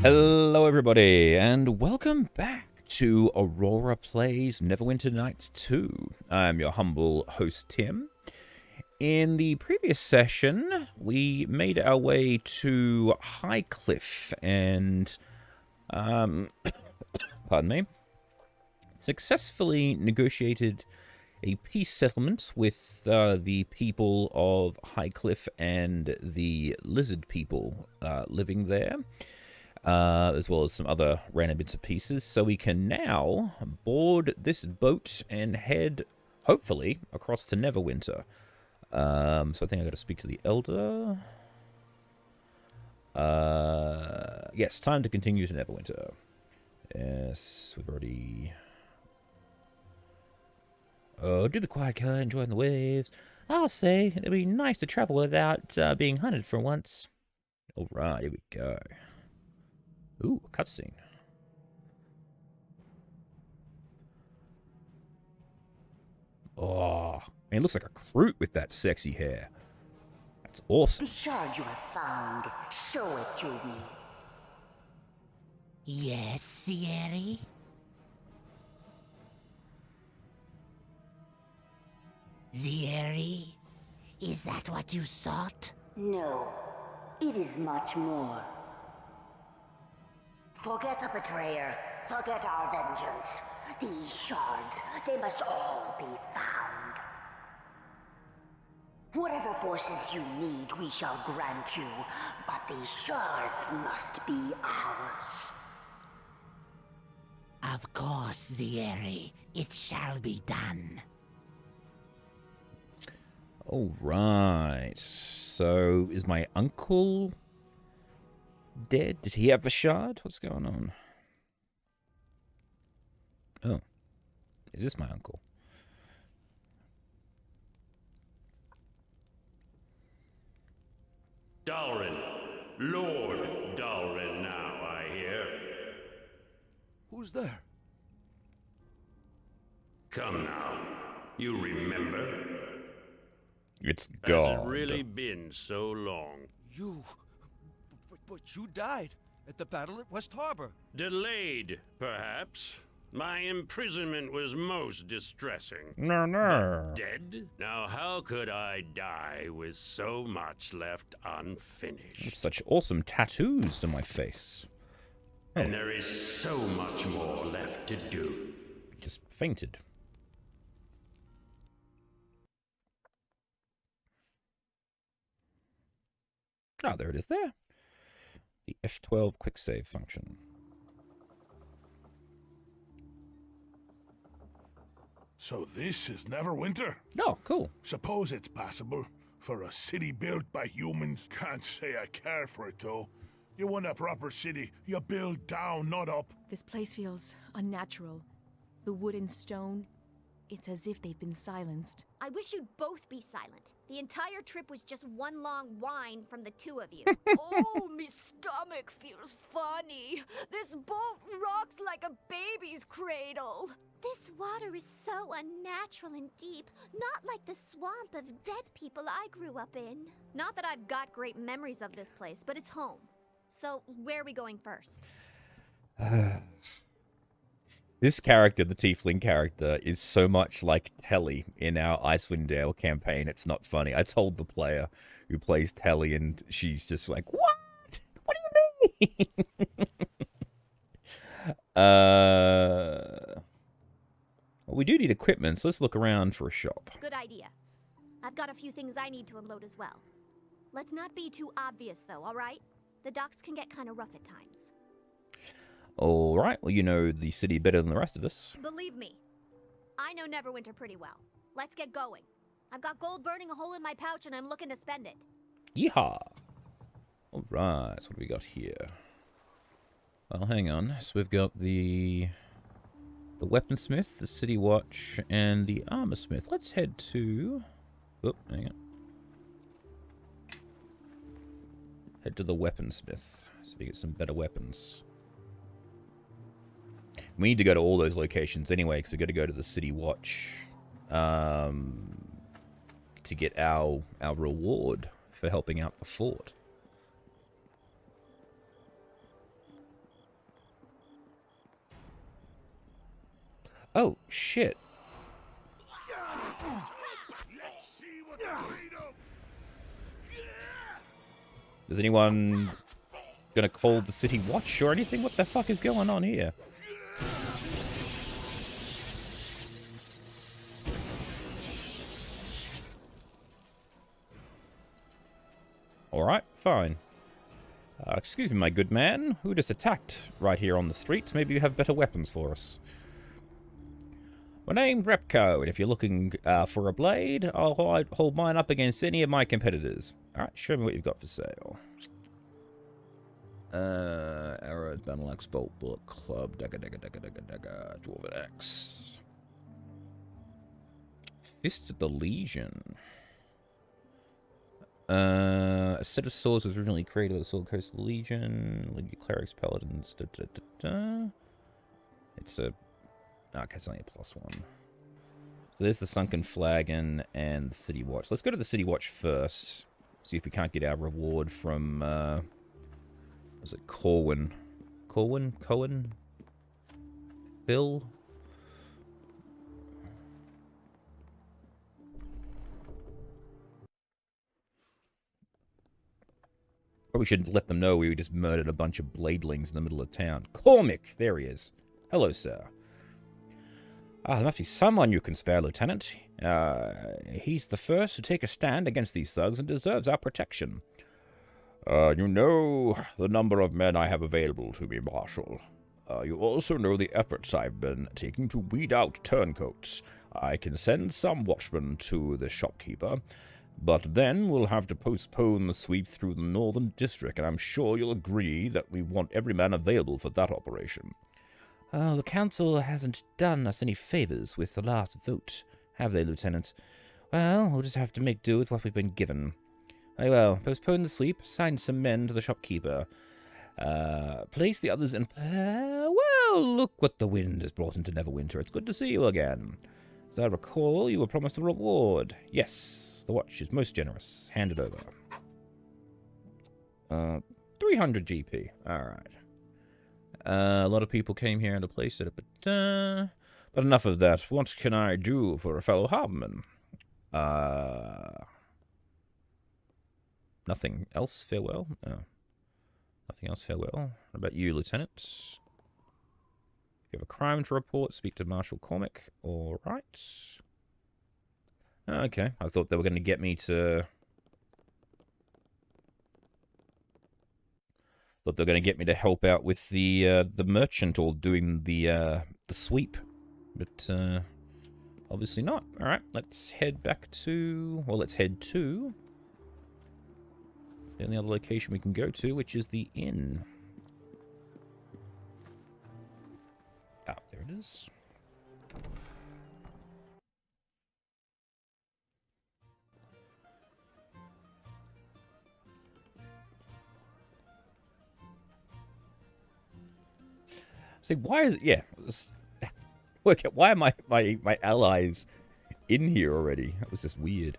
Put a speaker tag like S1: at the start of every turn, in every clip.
S1: Hello everybody, and welcome back to Aurora Plays Neverwinter Nights 2. I'm your humble host, Tim. In the previous session, we made our way to Highcliff and, pardon me, successfully negotiated a peace settlement with the people of Highcliff and the lizard people living there. As well as some other random bits and pieces, so we can now board this boat and head, hopefully, across to Neverwinter. So I think I got to speak to the Elder. Yes, time to continue to Neverwinter. Yes, we've already... Oh, do be quiet, Killer, enjoying the waves. I'll say, it'd be nice to travel without being hunted for once. Alright, here we go. Ooh, cutscene. Oh, man, it looks like a Kroot with that sexy hair. That's awesome.
S2: The shard you have found, show it to me.
S3: Yes, Sierra? Sierra? Is that what you sought?
S2: No, it is much more. Forget the betrayer. Forget our vengeance. These shards, they must all be found. Whatever forces you need, we shall grant you. But these shards must be ours.
S3: Of course, Sierra. It shall be done.
S1: Alright. So, is my uncle dead? Did he have a shard? What's going on? Oh. Is this my uncle?
S4: Dalrin. Lord Dalrin now, I hear.
S5: Who's there?
S4: Come now. You remember?
S1: It's
S4: Has
S1: God.
S4: it really been so long?
S5: You... But you died at the battle at West Harbor.
S4: Delayed, perhaps. My imprisonment was most distressing.
S1: No.
S4: Dead? Now how could I die with so much left unfinished?
S1: Such awesome tattoos on my face.
S4: And there is so much more left to do.
S1: Just fainted. Ah, there it is there. The F12 quick save function.
S6: So this is Neverwinter?
S1: Oh, cool.
S6: Suppose it's passable for a city built by humans. Can't say I care for it, though. You want a proper city, you build down, not up.
S7: This place feels unnatural. The wood and stone, it's as if they've been silenced.
S8: I wish you'd both be silent. The entire trip was just one long whine from the two of you.
S7: Oh, me stomach feels funny. This boat rocks like a baby's cradle.
S8: This water is so unnatural and deep, not like the swamp of dead people I grew up in. Not that I've got great memories of this place, but it's home. So, where are we going first?
S1: This character, the Tiefling character, is so much like Telly in our Icewind Dale campaign. It's not funny. I told the player who plays Telly, and she's just like, "What? What do you mean?" Well, we do need equipment, so let's look around for a shop.
S8: Good idea. I've got a few things I need to unload as well. Let's not be too obvious, though, all right? The docks can get kind of rough at times.
S1: All right. Well, you know the city better than the rest of us.
S8: Believe me, I know Neverwinter pretty well. Let's get going. I've got gold burning a hole in my pouch, and I'm looking to spend it.
S1: Yeehaw! All right. So what do we got here? Well, hang on. So we've got the weaponsmith, the city watch, and the armorsmith. Let's head to... Oh, hang on. Head to the weaponsmith, so we get some better weapons. We need to go to all those locations anyway, because we've got to go to the city watch to get our reward for helping out the fort. Oh, shit. Is anyone gonna call the city watch or anything? What the fuck is going on here? Alright, fine. Excuse me, my good man. Who just attacked right here on the street? Maybe you have better weapons for us. My name's Repco, and if you're looking for a blade, I'll hold mine up against any of my competitors. Alright, show me what you've got for sale. Arrows, battle axe, bolt, bullet, club, dagger, dwarven axe. Fist of the Legion. A set of swords was originally created by the Sword Coast Legion. Legion clerics, paladins. It's a. Okay, it's only a +1. So there's the Sunken Flagon and the City Watch. Let's go to the City Watch first. See if we can't get our reward from. Was it Corwin? Cohen? Phil? Probably should let them know we just murdered a bunch of bladelings in the middle of town. Cormick! There he is. Hello, sir. There must be someone you can spare, Lieutenant. He's the first to take a stand against these thugs and deserves our protection. You know the number of men I have available to me, Marshal. You also know the efforts I've been taking to weed out turncoats. I can send some watchmen to the shopkeeper, but then we'll have to postpone the sweep through the northern district, and I'm sure you'll agree that we want every man available for that operation. The council hasn't done us any favors with the last vote, have they, Lieutenant? Well, we'll just have to make do with what we've been given. Very well, postpone the sweep, assign some men to the shopkeeper. Place the others in... well, look what the wind has brought into Neverwinter. It's good to see you again. As I recall, you were promised a reward. Yes, the watch is most generous. Hand it over. 300 GP. Alright. A lot of people came here and placed it, but enough of that. What can I do for a fellow harborman? Nothing else, farewell? Oh. Nothing else, farewell. What about you, Lieutenant? If you have a crime to report, speak to Marshal Cormick. Alright. Okay, I thought they were going to get me to... Thought they were going to get me to help out with the merchant or doing the sweep. But, obviously not. Alright, let's head back to... Well, let's head to... the only other location we can go to, which is the inn. Ah, there it is. See, why is it... Yeah. Work out, why are my allies in here already? That was just weird.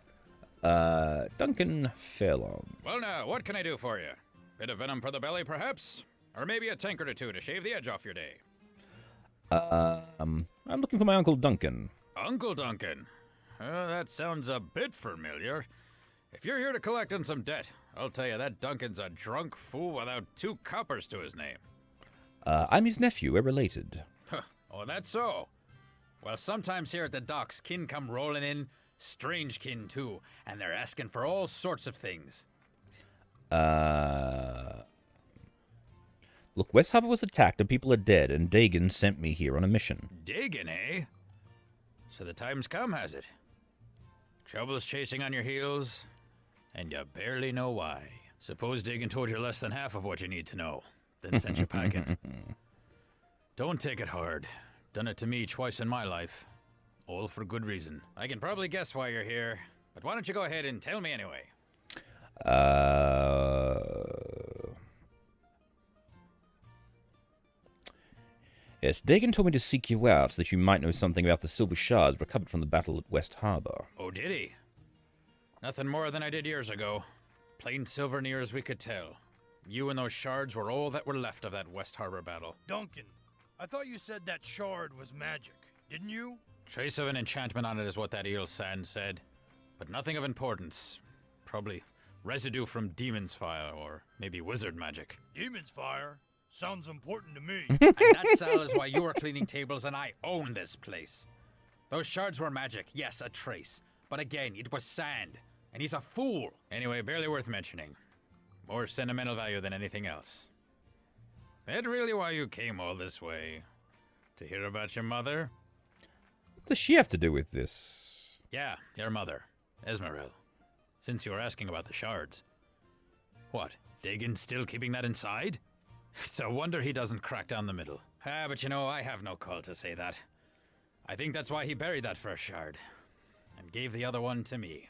S1: Duncan Fairlawn.
S9: Well now, what can I do for you? Bit of venom for the belly, perhaps? Or maybe a tankard or two to shave the edge off your day?
S1: I'm looking for my Uncle Duncan.
S9: Uncle Duncan? That sounds a bit familiar. If you're here to collect on some debt, I'll tell you that Duncan's a drunk fool without 2 coppers to his name.
S1: I'm his nephew. We're related.
S9: Oh, that's so? Well, sometimes here at the docks, kin come rolling in, strange kin too, and they're asking for all sorts of things.
S1: Look, West Harbor was attacked and people are dead, and Dagon sent me here on a mission.
S9: Dagon, eh? So the time's come, has it? Trouble's chasing on your heels, and you barely know why. Suppose Dagon told you less than half of what you need to know, then sent you packing. Don't take it hard. Done it to me twice in my life. All for good reason. I can probably guess why you're here, but why don't you go ahead and tell me anyway?
S1: Yes, Dagon told me to seek you out so that you might know something about the silver shards recovered from the battle at West Harbor.
S9: Oh, did he? Nothing more than I did years ago. Plain silver near as we could tell. You and those shards were all that were left of that West Harbor battle.
S5: Duncan, I thought you said that shard was magic. didn't you?
S9: Trace of an enchantment on it is what that eel sand said, but nothing of importance. Probably residue from demon's fire, or maybe wizard magic.
S5: Demon's fire? Sounds important to me.
S9: And that, Sal, is why you are cleaning tables and I own this place. Those shards were magic, yes, a trace. But again, it was sand, and he's a fool. Anyway, barely worth mentioning. More sentimental value than anything else. That really why you came all this way? To hear about your mother?
S1: What does she have to do with this?
S9: Yeah, your mother, Esmeril. Since you were asking about the shards. What, Dagon's still keeping that inside? It's a wonder he doesn't crack down the middle. But you know, I have no call to say that. I think that's why he buried that first shard. And gave the other one to me.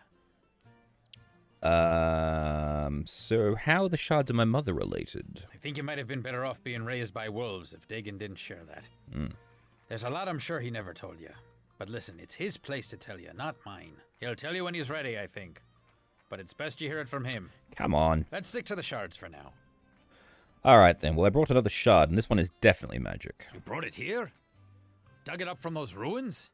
S1: So how are the shards of my mother related?
S9: I think you might have been better off being raised by wolves if Dagon didn't share that. There's a lot I'm sure he never told you. But listen, it's his place to tell you, not mine. He'll tell you when he's ready, I think. But it's best you hear it from him.
S1: Come on.
S9: Let's stick to the shards for now.
S1: Alright then, well I brought another shard, and this one is definitely magic.
S9: You brought it here? Dug it up from those ruins?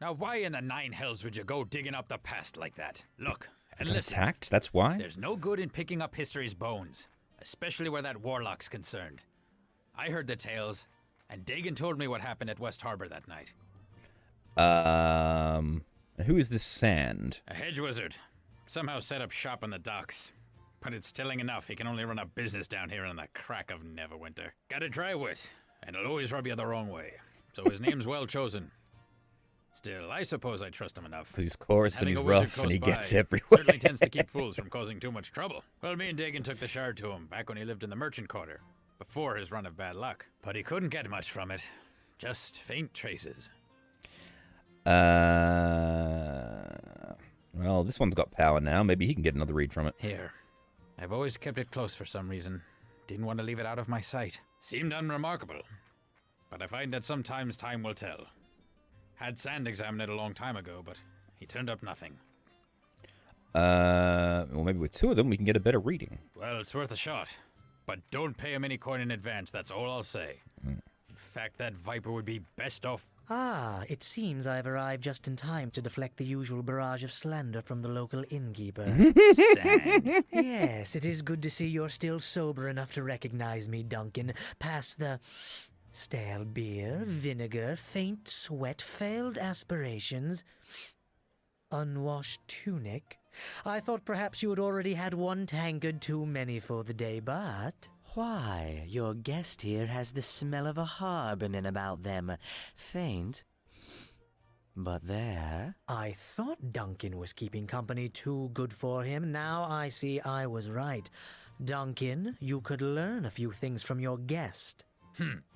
S9: Now why in the nine hells would you go digging up the past like that? Look, and
S1: Got
S9: listen.
S1: attacked, that's why?
S9: There's no good in picking up history's bones, especially where that warlock's concerned. I heard the tales, and Dagon told me what happened at West Harbor that night.
S1: Who is this Sand?
S9: A hedge wizard. Somehow set up shop on the docks. But it's telling enough he can only run a business down here in the crack of Neverwinter. Got a dry wit, and he'll always rub you the wrong way. So his name's well chosen. Still, I suppose I trust him enough.
S1: Because he's coarse and
S9: Having
S1: he's
S9: a wizard
S1: rough and
S9: close
S1: he
S9: by
S1: gets everywhere.
S9: certainly tends to keep fools from causing too much trouble. Well, me and Dagon took the shard to him back when he lived in the merchant quarter, before his run of bad luck. But he couldn't get much from it. Just faint traces.
S1: Well, this one's got power now. Maybe he can get another read from it.
S9: Here. I've always kept it close for some reason. Didn't want to leave it out of my sight. Seemed unremarkable. But I find that sometimes time will tell. Had Sand examine it a long time ago, but he turned up nothing.
S1: Well, maybe with two of them we can get a better reading.
S9: Well, it's worth a shot. But don't pay him any coin in advance, that's all I'll say. In fact, that viper would be best off.
S10: Ah, it seems I've arrived just in time to deflect the usual barrage of slander from the local innkeeper.
S9: Sand.
S10: Yes, it is good to see you're still sober enough to recognize me, Duncan. Past the stale beer, vinegar, faint sweat, failed aspirations, unwashed tunic. I thought perhaps you had already had one tankard too many for the day, but...
S3: Why, your guest here has the smell of a harbinin about them. Faint, but there.
S10: I thought Duncan was keeping company too good for him. Now I see I was right. Duncan, you could learn a few things from your guest.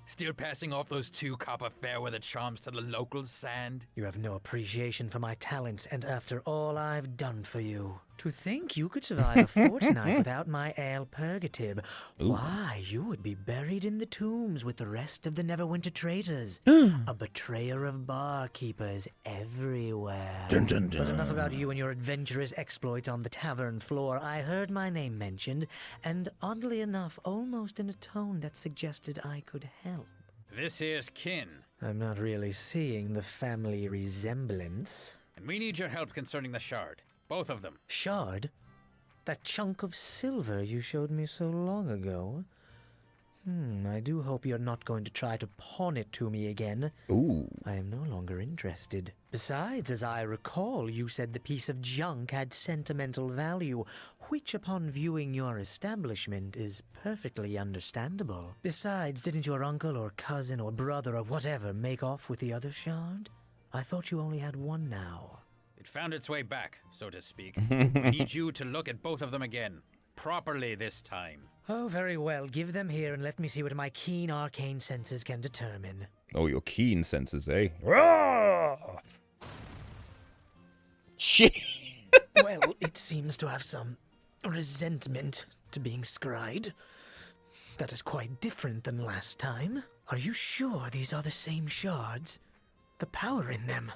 S9: Still passing off those 2 copper fairweather charms to the locals, Sand?
S10: You have no appreciation for my talents, and after all I've done for you. To think you could survive a fortnight without my ale purgative. Why, you would be buried in the tombs with the rest of the Neverwinter traitors. A betrayer of barkeepers everywhere.
S1: Dun, dun, dun.
S10: But enough about you and your adventurous exploits on the tavern floor. I heard my name mentioned, and oddly enough, almost in a tone that suggested I could help.
S9: This here's Kin,
S10: I'm not really seeing the family resemblance.
S9: and we need your help concerning the shard. Both of them.
S10: Shard? That chunk of silver you showed me so long ago? I do hope you're not going to try to pawn it to me again.
S1: Ooh.
S10: I am no longer interested. Besides, as I recall, you said the piece of junk had sentimental value, which upon viewing your establishment is perfectly understandable. Besides, didn't your uncle or cousin or brother or whatever make off with the other shard? I thought you only had one now.
S9: It found its way back, so to speak. We need you to look at both of them again. Properly this time.
S10: Oh, very well. Give them here and let me see what my keen arcane senses can determine.
S1: Oh, your keen senses, eh? Ah! Shit!
S10: Well, it seems to have some resentment to being scryed. That is quite different than last time. Are you sure these are the same shards? The power in them?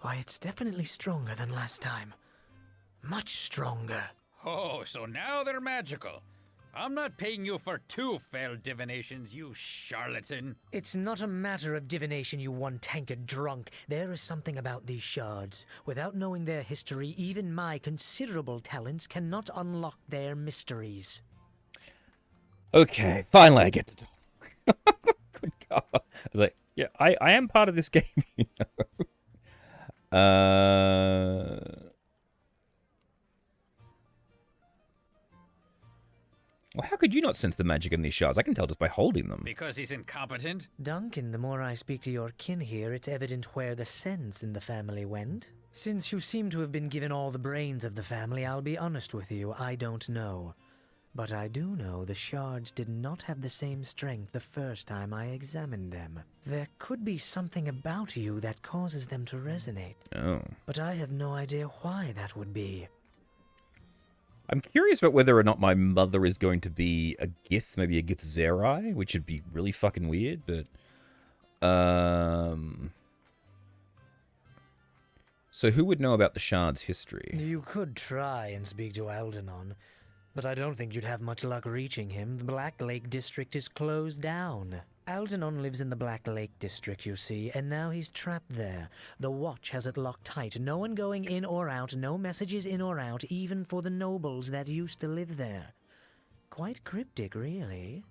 S10: Why, it's definitely stronger than last time. Much stronger.
S9: Oh, so now they're magical. I'm not paying you for 2 failed divinations, you charlatan.
S10: It's not a matter of divination, you one-tankard drunk. There is something about these shards. Without knowing their history, even my considerable talents cannot unlock their mysteries.
S1: Okay, finally I get to talk. Good God. I was like, yeah, I am part of this game, you know. Well, how could you not sense the magic in these shards? I can tell just by holding them.
S9: Because he's incompetent?
S10: Duncan, the more I speak to your kin here, it's evident where the sense in the family went. Since you seem to have been given all the brains of the family, I'll be honest with you, I don't know. But I do know the shards did not have the same strength the first time I examined them. There could be something about you that causes them to resonate.
S1: Oh.
S10: But I have no idea why that would be.
S1: I'm curious about whether or not my mother is going to be a Gith, maybe a Githzerai, which would be really fucking weird, but... So who would know about the shard's history?
S10: You could try and speak to Aldenon, but I don't think you'd have much luck reaching him. The Black Lake District is closed down. Aldenon lives in the Black Lake District, you see, and now he's trapped there. The Watch has it locked tight. No one going in or out, no messages in or out, even for the nobles that used to live there. Quite cryptic, really.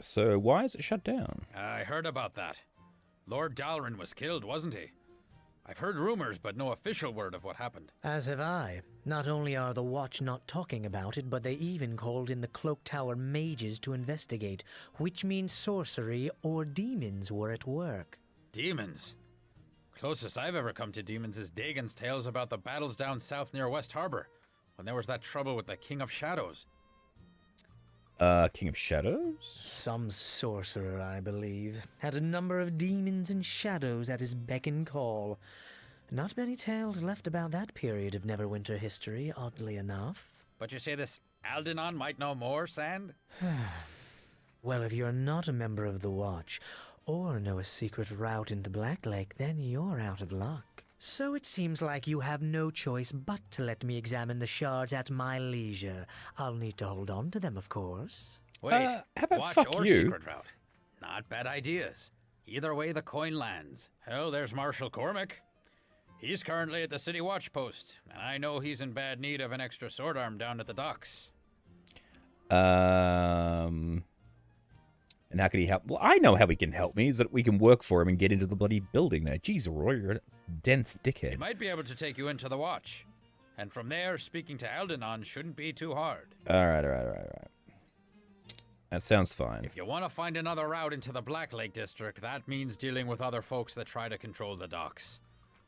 S1: So why is it shut down?
S9: I heard about that. Lord Dalrin was killed, wasn't he? I've heard rumors, but no official word of what happened.
S10: As have I. Not only are the Watch not talking about it, but they even called in the Cloak Tower mages to investigate, which means sorcery or demons were at work.
S9: Demons? Closest I've ever come to demons is Dagon's tales about the battles down south near West Harbor, when there was that trouble with the King of Shadows.
S1: King of Shadows?
S10: Some sorcerer, I believe, had a number of demons and shadows at his beck and call. Not many tales left about that period of Neverwinter history, oddly enough.
S9: But you say this Aldenon might know more, Sand?
S10: Well, if you're not a member of the Watch, or know a secret route into Black Lake, then you're out of luck. So it seems like you have no choice but to let me examine the shards at my leisure. I'll need to hold on to them, of course.
S9: Wait,
S1: how about
S9: Watch
S1: fuck
S9: or
S1: you?
S9: secret route? Not bad ideas. Either way, the coin lands. Hell, there's Marshal Cormac. He's currently at the City Watch Post, and I know he's in bad need of an extra sword arm down at the docks.
S1: And how can he help? Well, I know how he can help me, is that we can work for him and get into the bloody building there. Jeez, Roy, you're a dense dickhead.
S9: He might be able to take you into the Watch. And from there, speaking to Aldenon shouldn't be too hard.
S1: All right. That sounds fine.
S9: If you want to find another route into the Black Lake District, that means dealing with other folks that try to control the docks.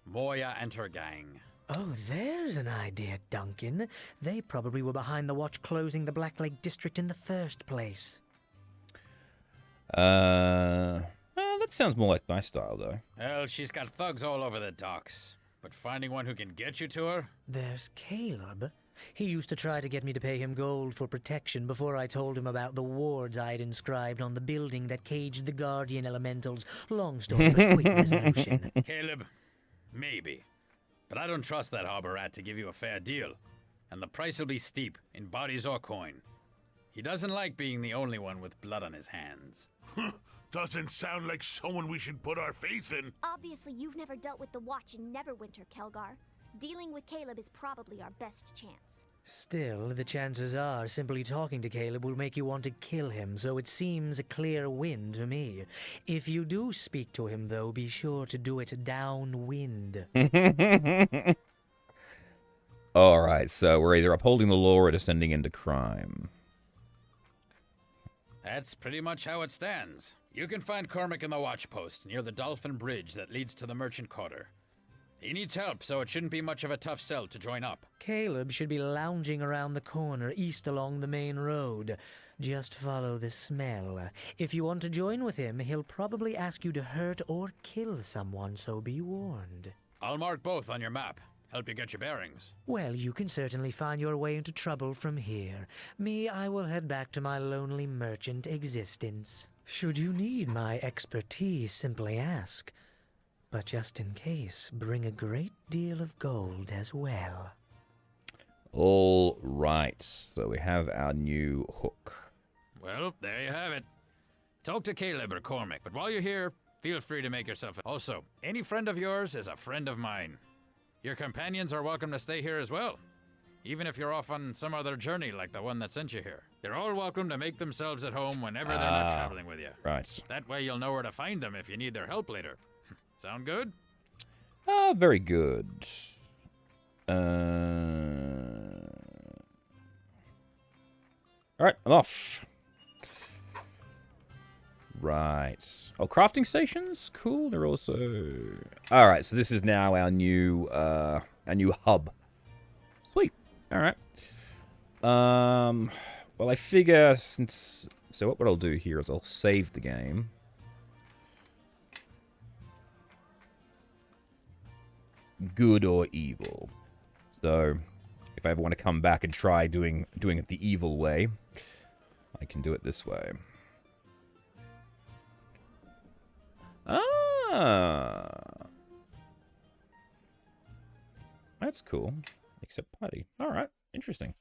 S9: Moya and her gang.
S10: Oh, there's an idea, Duncan. They probably were behind the Watch closing the Black Lake District in the first place.
S1: Well, that sounds more like my style, though.
S9: Well, she's got thugs all over the docks. But finding one who can get you to her?
S10: There's Caleb. He used to try to get me to pay him gold for protection before I told him about the wards I'd inscribed on the building that caged the Guardian Elementals. Long story, but quick resolution.
S9: Caleb, maybe. But I don't trust that harbor rat to give you a fair deal. And the price will be steep, in bodies or coin. He doesn't like being the only one with blood on his hands.
S6: Doesn't sound like someone we should put our faith in.
S8: Obviously, you've never dealt with the Watch in Neverwinter, Kelgar. Dealing with Caleb is probably our best chance.
S10: Still, the chances are simply talking to Caleb will make you want to kill him, so it seems a clear win to me. If you do speak to him, though, be sure to do it downwind.
S1: All right, so we're either upholding the law or descending into crime.
S9: That's pretty much how it stands. You can find Cormac in the watch post near the Dolphin Bridge that leads to the Merchant Quarter. He needs help, so it shouldn't be much of a tough sell to join up.
S10: Caleb should be lounging around the corner east along the main road. Just follow the smell. If you want to join with him, he'll probably ask you to hurt or kill someone, so be warned.
S9: I'll mark both on your map. Help you get your bearings.
S10: Well, you can certainly find your way into trouble from here. Me, I will head back to my lonely merchant existence. Should you need my expertise, simply ask. but just in case, bring a great deal of gold as well.
S1: All right, so we have our new hook.
S9: Well, there you have it. Talk to Caleb or Cormac, but while you're here, feel free to make yourself... Also, any friend of yours is a friend of mine. Your companions are welcome to stay here as well, even if you're off on some other journey like the one that sent you here. They're all welcome to make themselves at home whenever they're not traveling with you.
S1: Right.
S9: That way you'll know where to find them if you need their help later. Sound good?
S1: Very good. Alright, I'm off. Right. Oh, crafting stations? Cool. They're also... Alright, so this is now our new hub. Sweet. Alright. Well, I figure since... So what I'll do here is I'll save the game. Good or evil. So, if I ever want to come back and try doing it the evil way, I can do it this way. Ah! That's cool. Except party. Alright, interesting.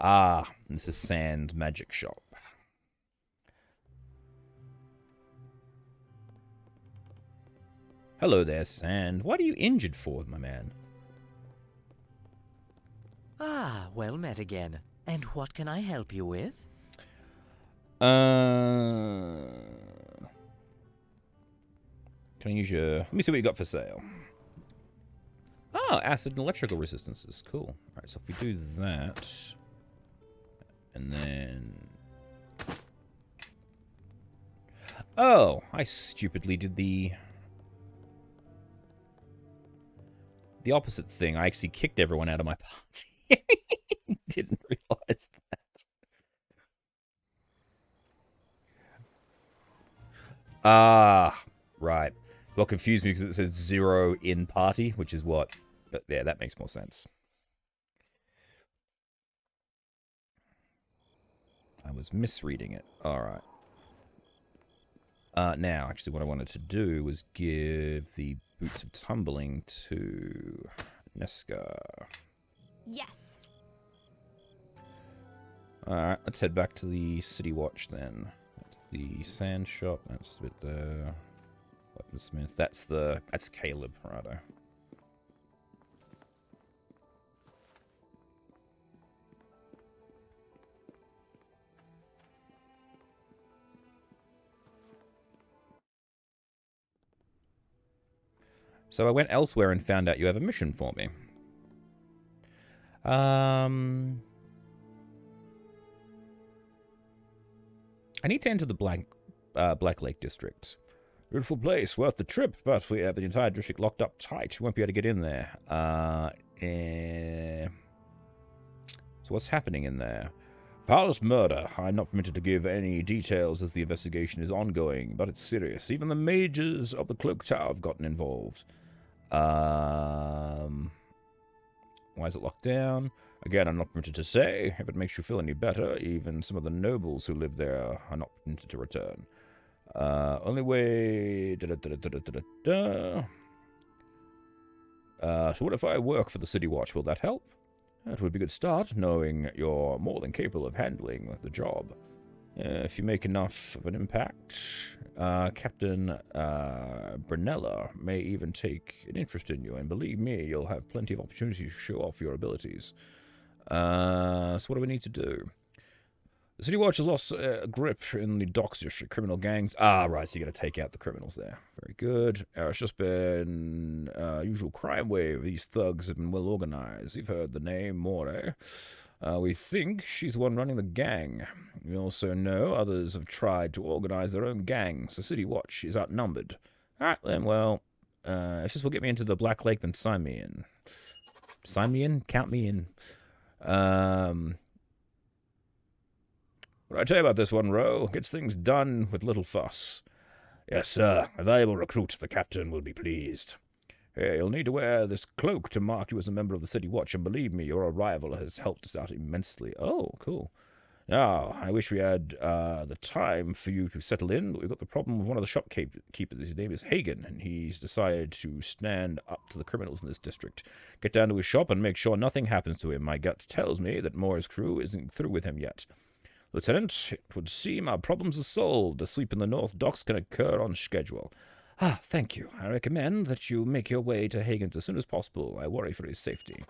S1: Ah, this is Sand Magic Shop. Hello there, Sand. What are you injured for, my man?
S3: Ah, well met again. And what can I help you with?
S1: Can I use your... Let me see what you got for sale. Oh, acid and electrical resistances. Cool. Alright, so if we do that... And then... Oh, I stupidly did the opposite thing. I actually kicked everyone out of my party. Didn't realize that. Ah, right. Well, confused me because it says 0 in party, which is what... But yeah, that makes more sense. I was misreading it. Alright. Now, actually, what I wanted to do was give the Boots of Tumbling to Nesca.
S8: Yes.
S1: Alright, let's head back to the City Watch then. That's the sand shop. That's a bit there. Weaponsmith. That's Caleb, righto. So I went elsewhere and found out you have a mission for me. I need to enter the Black Lake District. Beautiful place, worth the trip, but we have the entire district locked up tight. You won't be able to get in there. So what's happening in there? Foulest murder. I'm not permitted to give any details as the investigation is ongoing, but it's serious. Even the mages of the Cloak Tower have gotten involved. Why is it locked down? Again, I'm not permitted to say. If it makes you feel any better, even some of the nobles who live there are not permitted to return. Only way... So what if I work for the City Watch? Will that help? That would be a good start, knowing you're more than capable of handling the job. If you make enough of an impact, Captain Brunella may even take an interest in you, and believe me, you'll have plenty of opportunity to show off your abilities. So what do we need to do? The City Watch has lost a grip in the docks district. Criminal gangs. Ah, right, so you got to take out the criminals there. Very good. It's just been usual crime wave. These thugs have been well organized. You've heard the name, More. We think she's the one running the gang. We also know others have tried to organize their own gangs. The City Watch is outnumbered. Alright, then, well, if this will get me into the Black Lake, then sign me in. Sign me in? Count me in. What do I tell you about this one, Row? Gets things done with little fuss. Yes, sir. A valuable recruit. The captain will be pleased. Hey, you'll need to wear this cloak to mark you as a member of the City Watch, and believe me, your arrival has helped us out immensely. Oh, cool. Now, I wish we had the time for you to settle in, but we've got the problem with one of the shopkeepers. His name is Hagen, and he's decided to stand up to the criminals in this district. Get down to his shop and make sure nothing happens to him. My gut tells me that Moore's crew isn't through with him yet. Lieutenant, it would seem our problems are solved. The sweep in the North Docks can occur on schedule. Ah, thank you. I recommend that you make your way to Hagen's as soon as possible. I worry for his safety.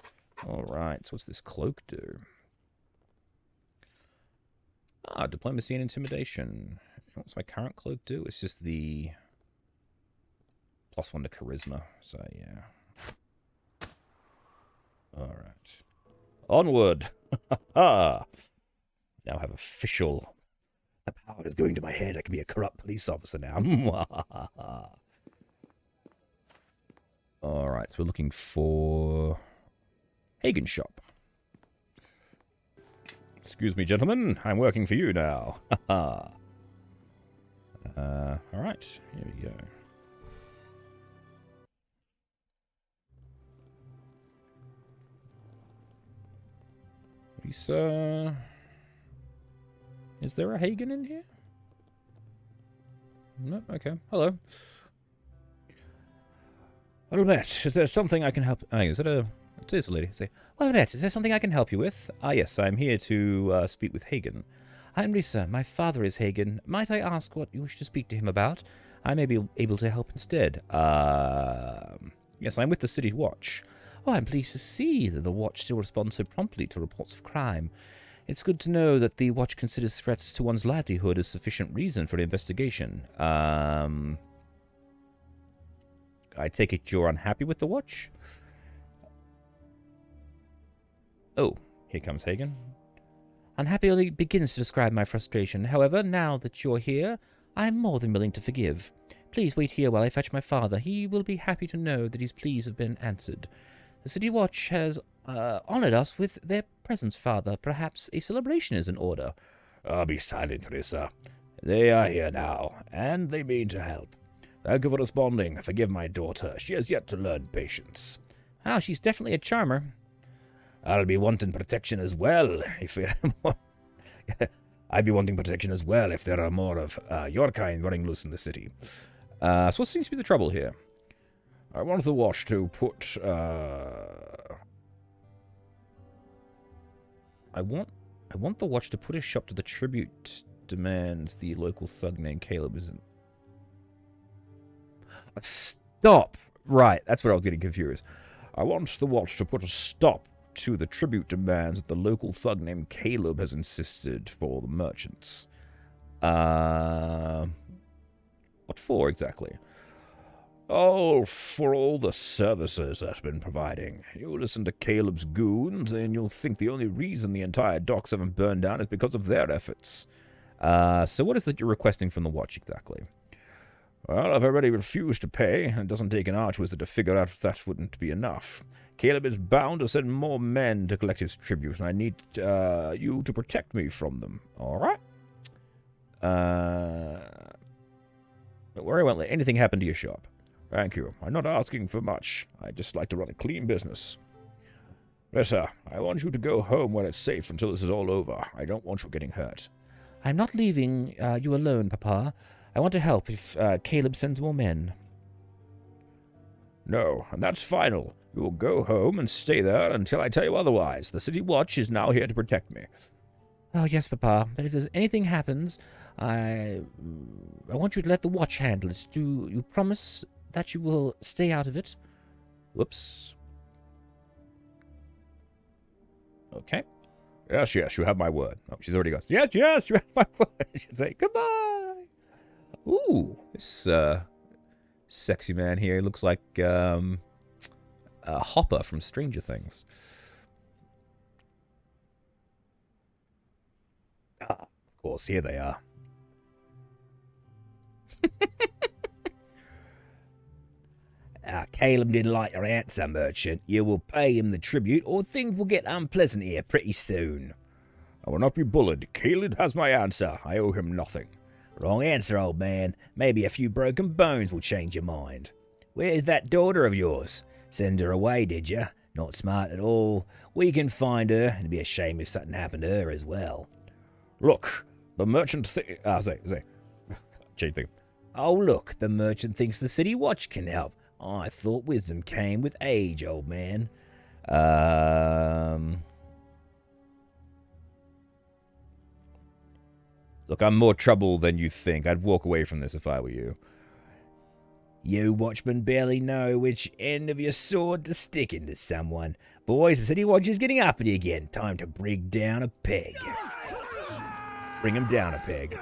S1: All right, so what's this cloak do? Ah, diplomacy and intimidation. What's my current cloak do? It's just the +1 to charisma. So, yeah. Alright. Onward! Ha! Now I have official... The power is going to my head. I can be a corrupt police officer now. Alright, so we're looking for... Hagen's shop. Excuse me, gentlemen. I'm working for you now. Haha. Alright. Here we go. Lisa... Is there a Hagen in here? No? Okay. Hello. Well met. Is there something I can help... Oh, is it a... It is a lady. Say, well met. Is there something I can help you with? Ah, yes. I'm here to speak with Hagen. I'm Lisa. My father is Hagen. Might I ask what you wish to speak to him about? I may be able to help instead. Yes, I'm with the City Watch. Oh, I'm pleased to see that the Watch still responds so promptly to reports of crime. It's good to know that the Watch considers threats to one's livelihood as sufficient reason for an investigation. I take it you're unhappy with the Watch? Oh, here comes Hagen. Unhappy only begins to describe my frustration. However, now that you're here, I'm more than willing to forgive. Please wait here while I fetch my father. He will be happy to know that his pleas have been answered. The City Watch has honored us with their presence, Father. Perhaps a celebration is in order.
S6: Be silent, Rissa. They are here now, and they mean to help. Thank you for responding. Forgive my daughter. She has yet to learn patience.
S1: Ah, she's definitely a charmer.
S6: I'll be wanting protection as well, if I'd be wanting protection as well if there are more of your kind running loose in the city.
S1: So what seems to be the trouble here?
S6: I want the Watch to put,
S1: I want the Watch to put a shop to the tribute demands the local thug named Caleb isn't. Stop! Right, that's what I was getting confused.
S6: I want the Watch to put a stop to the tribute demands that the local thug named Caleb has insisted for the merchants.
S1: What for exactly?
S6: Oh, for all the services that's been providing. You listen to Caleb's goons, and you'll think the only reason the entire docks haven't burned down is because of their efforts.
S1: So what is that you're requesting from the Watch exactly?
S6: Well, I've already refused to pay, and it doesn't take an archwizard to figure out if that wouldn't be enough. Caleb is bound to send more men to collect his tribute, and I need you to protect me from them.
S1: All right. Don't worry, I won't let anything happen to your shop.
S6: Thank you. I'm not asking for much. I'd just like to run a clean business. Rissa, I want you to go home where it's safe until this is all over. I don't want you getting hurt.
S1: I'm not leaving you alone, Papa. I want to help if Caleb sends more men.
S6: No, and that's final. You will go home and stay there until I tell you otherwise. The City Watch is now here to protect me.
S1: Oh, yes, Papa. But if there's anything happens, I want you to let the Watch handle it. Do you promise that you will stay out of it?
S6: Whoops.
S1: Okay.
S6: Yes, you have my word. Oh, she's already gone. Yes, you have my word. She'll say goodbye.
S1: Ooh, this sexy man here looks like Hopper from Stranger Things.
S6: Ah, of course, here they are.
S11: Caleb didn't like your answer, merchant. You will pay him the tribute, or things will get unpleasant here pretty soon.
S6: I will not be bullied. Caleb has my answer. I owe him nothing.
S11: Wrong answer, old man. Maybe a few broken bones will change your mind. Where's that daughter of yours? Send her away, did ya? Not smart at all. We can find her. It'd be a shame if something happened to her as well.
S6: Look, the merchant change thing.
S11: Oh, look, the merchant thinks the city watch can help. I thought wisdom came with age, old man.
S6: Look, I'm more trouble than you think. I'd walk away from this if I were you.
S11: You watchmen barely know which end of your sword to stick into someone. Boys, the city watch is getting uppity again. Time to bring down a peg.
S6: Bring him down a peg.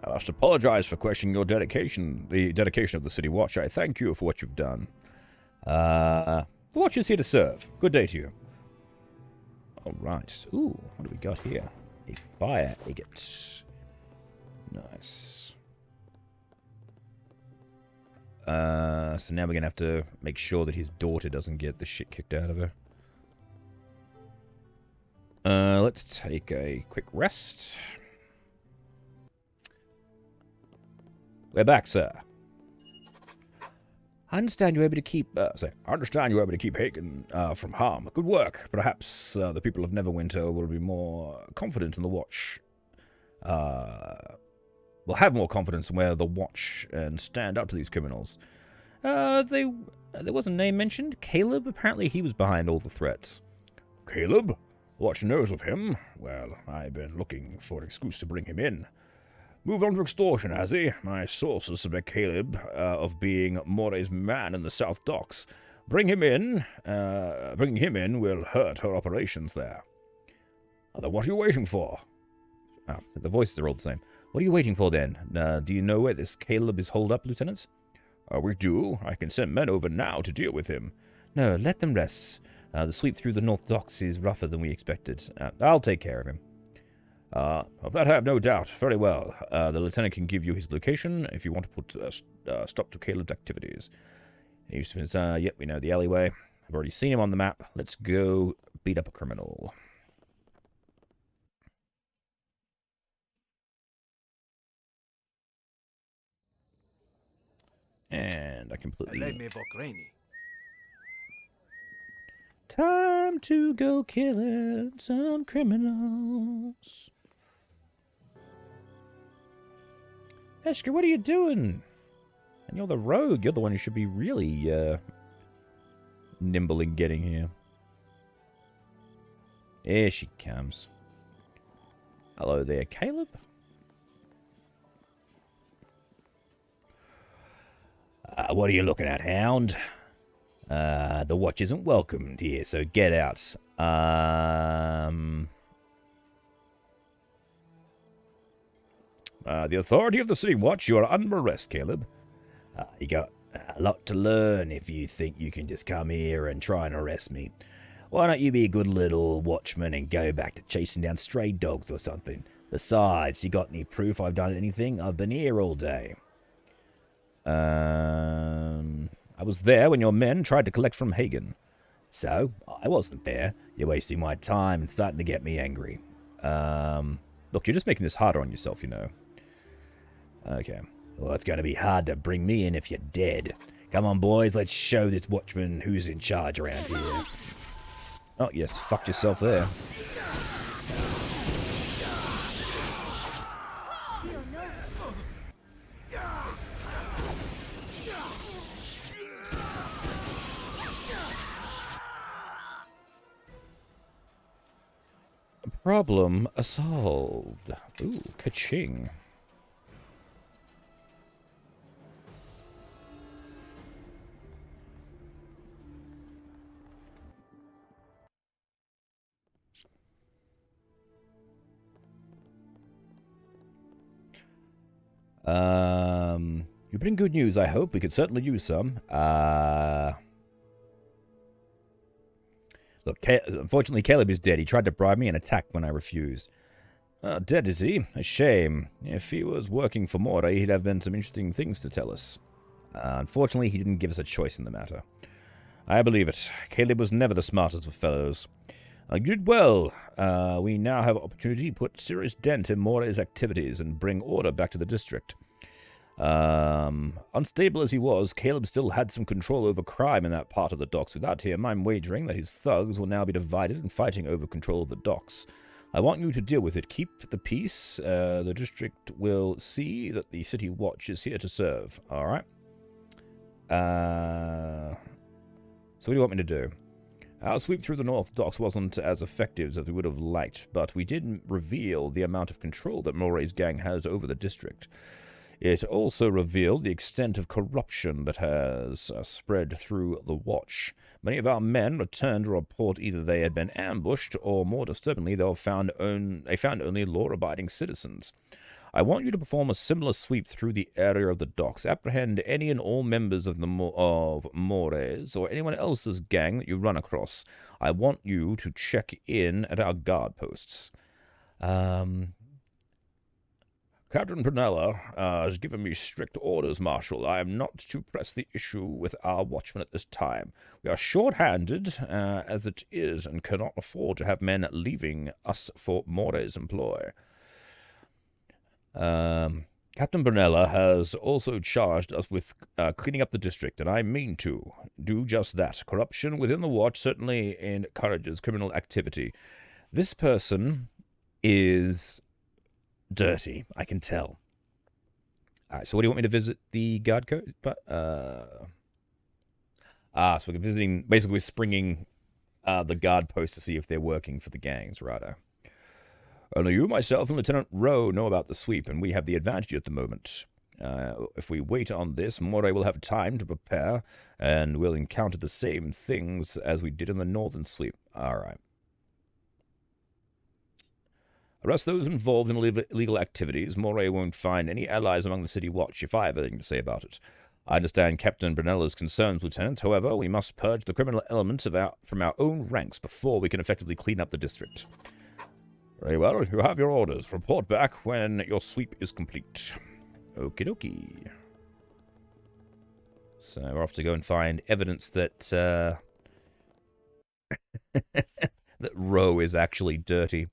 S6: I must apologize for questioning your dedication, the dedication of the City Watch. I thank you for what you've done. The Watch is here to serve. Good day to you. All right. Ooh, what do we got here? A fire agate. Nice. So now we're going to have to make sure that his daughter doesn't get the shit kicked out of her. Let's take a quick rest. We're back, sir. I understand you're able to keep... Hagen from harm. Good work. Perhaps the people of Neverwinter will be more confident in the Watch. Will have more confidence in where the Watch and stand up to these criminals. There was a name mentioned. Caleb. Apparently he was behind all the threats. Caleb? Watch knows of him. Well, I've been looking for an excuse to bring him in. Moved on to extortion, has he? My sources suspect Caleb of being Moray's man in the South Docks. Bringing him in will hurt her operations there. Then what are you waiting for? Oh, the voices are all the same. What are you waiting for, then? Do you know where this Caleb is holed up, Lieutenant? We do. I can send men over now to deal with him. No, let them rest. The sweep through the North Docks is rougher than we expected. I'll take care of him. Of that I have no doubt. Very well. The lieutenant can give you his location if you want to put stop to Caleb's activities. Yep, we know the alleyway. I've already seen him on the map. Let's go beat up a criminal. And I completely... Time to go killing some criminals. Esker, what are you doing? And you're the rogue. You're the one who should be really nimble in getting here. Here she comes. Hello there, Caleb. What are you looking at, hound? The watch isn't welcomed here, so get out. The authority of the City Watch, you are under arrest, Caleb. You got a lot to learn if you think you can just come here and try and arrest me. Why don't you be a good little watchman and go back to chasing down stray dogs or something? Besides, you got any proof I've done anything? I've been here all day. I was there when your men tried to collect from Hagen. So, I wasn't there. You're wasting my time and starting to get me angry. Look, you're just making this harder on yourself, you know. Okay. Well, it's going to be hard to bring me in if you're dead. Come on, boys, let's show this watchman who's in charge around here. Oh, yes, fucked yourself there. Problem solved. Ooh, ka-ching. You bring good news, I hope. We could certainly use some. Look, unfortunately, Caleb is dead. He tried to bribe me and attacked when I refused. Dead is he? A shame. If he was working for Moray, he'd have been some interesting things to tell us. Unfortunately, he didn't give us a choice in the matter. I believe it. Caleb was never the smartest of fellows. You did well. We now have opportunity to put serious dent in Moray's activities and bring order back to the district. Unstable as he was, Caleb still had some control over crime in that part of the docks. Without him, I'm wagering that his thugs will now be divided and fighting over control of the docks. I want you to deal with it. Keep the peace. The district will see that the City Watch is here to serve. Alright. So what do you want me to do? Our sweep through the North Docks wasn't as effective as we would have liked, but we did reveal the amount of control that Moray's gang has over the district. It also revealed the extent of corruption that has spread through the Watch. Many of our men returned to report either they had been ambushed, or more disturbingly, they found only law-abiding citizens. I want you to perform a similar sweep through the area of the docks. Apprehend any and all members of Moray's or anyone else's gang that you run across. I want you to check in at our guard posts. Captain Prunella has given me strict orders, Marshal. I am not to press the issue with our watchmen at this time. We are short-handed as it is and cannot afford to have men leaving us for Moray's employ. Captain Prunella has also charged us with cleaning up the district, and I mean to do just that. Corruption within the Watch certainly encourages criminal activity. This person is dirty, I can tell. Alright, so what do you want me to visit the guard code? So we're visiting, basically we're springing the guard post to see if they're working for the gangs, righto. Only you, myself, and Lieutenant Rowe know about the sweep, and we have the advantage at the moment. If we wait on this, Moray will have time to prepare, and we'll encounter the same things as we did in the northern sweep. Alright. Arrest those involved in illegal activities. Moray won't find any allies among the City Watch if I have anything to say about it. I understand Captain Brunella's concerns, Lieutenant. However, we must purge the criminal elements from our own ranks before we can effectively clean up the district. Very well. You have your orders. Report back when your sweep is complete. Okie dokie. So we're off to go and find evidence that that Rowe is actually dirty.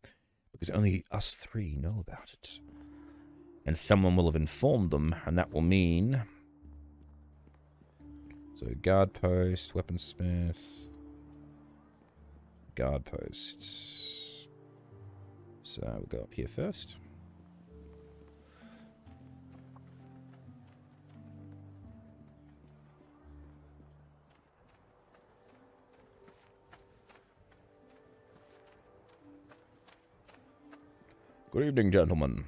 S6: Because only us three know about it. And someone will have informed them, and that will mean... So, guard post, weaponsmith... Guard posts. So, we'll go up here first. Good evening, gentlemen.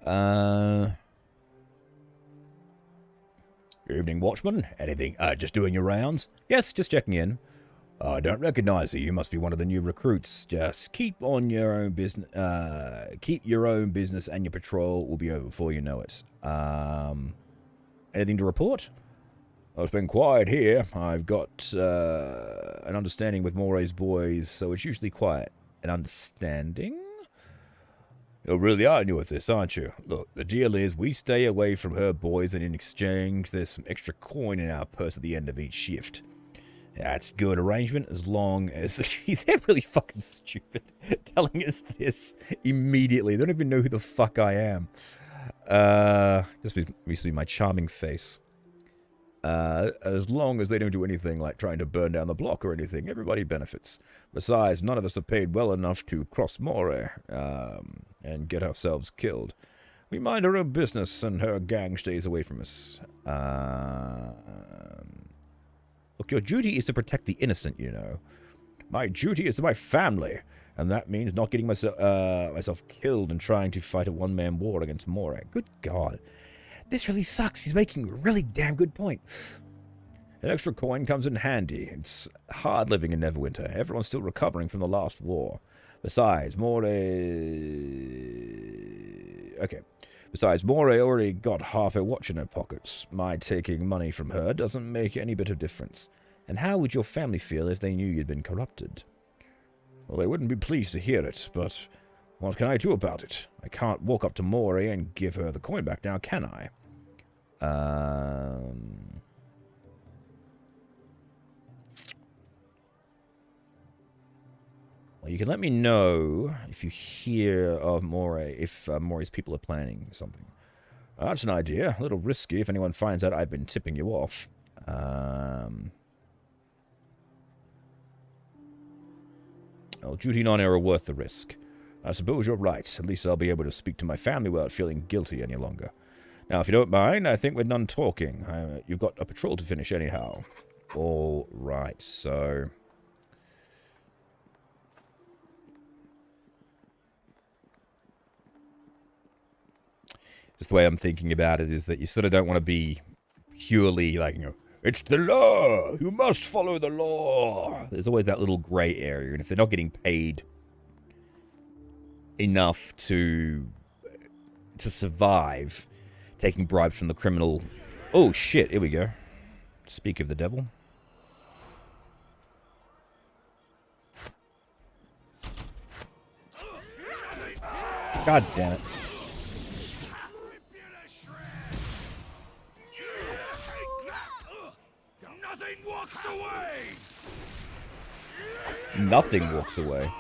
S6: Good evening, watchman. Anything? Just doing your rounds? Yes, just checking in. I don't recognize you. You must be one of the new recruits. Just keep on your own business. Keep your own business, and your patrol will be over before you know it. Anything to report? Well, it's been quiet here. I've got an understanding with Moray's boys, so it's usually quiet. An understanding? You really are new at this, aren't you? Look, the deal is we stay away from her boys, and in exchange, there's some extra coin in our purse at the end of each shift. That's good arrangement, as long as... He's really fucking stupid, telling us this immediately. They don't even know who the fuck I am. Just recently my charming face. As long as they don't do anything like trying to burn down the block or anything, everybody benefits. Besides, none of us are paid well enough to cross Moray, and get ourselves killed. We mind our own business, and her gang stays away from us. Look, your duty is to protect the innocent, you know. My duty is to my family, and that means not getting myself killed and trying to fight a one-man war against Moray. Good God. This really sucks. He's making a really damn good point. An extra coin comes in handy. It's hard living in Neverwinter. Everyone's still recovering from the last war. Besides, Moray already got half a watch in her pockets. My taking money from her doesn't make any bit of difference. And how would your family feel if they knew you'd been corrupted? Well, they wouldn't be pleased to hear it, but What can I do about it? I can't walk up to Mori and give her the coin back now, can I? Well, you can let me know if you hear of Mori, if Mori's people are planning something. That's an idea. A little risky if anyone finds out I've been tipping you off. Well, duty and honor are worth the risk. I suppose you're right. At least I'll be able to speak to my family without feeling guilty any longer. Now, if you don't mind, I think we're done talking. You've got a patrol to finish anyhow. All right, so... just the way I'm thinking about it is that you sort of don't want to be purely like, you know, it's the law! You must follow the law! There's always that little grey area, and if they're not getting paid enough to survive, taking bribes from the criminal... Oh, shit, here we go. Speak of the devil. God damn it. Nothing walks away.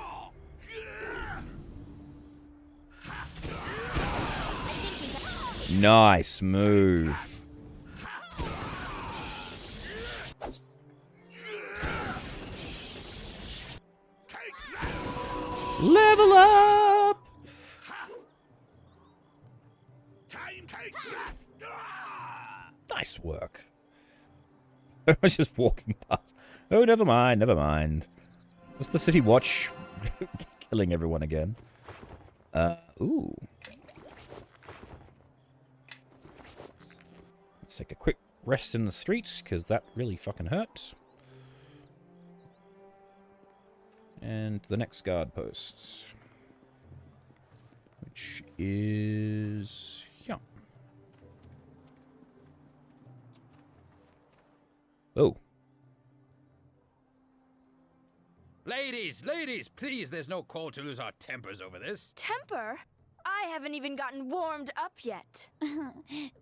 S6: Nice move. Level up! Nice work. I was just walking past. Oh, never mind, never mind. What's the city watch? Killing everyone again. Ooh. Let's take a quick rest in the streets, because that really fucking hurt. And the next guard post. Which is... yeah. Oh.
S9: Ladies, please, there's no call to lose our tempers over this.
S7: Temper? I haven't even gotten warmed up yet.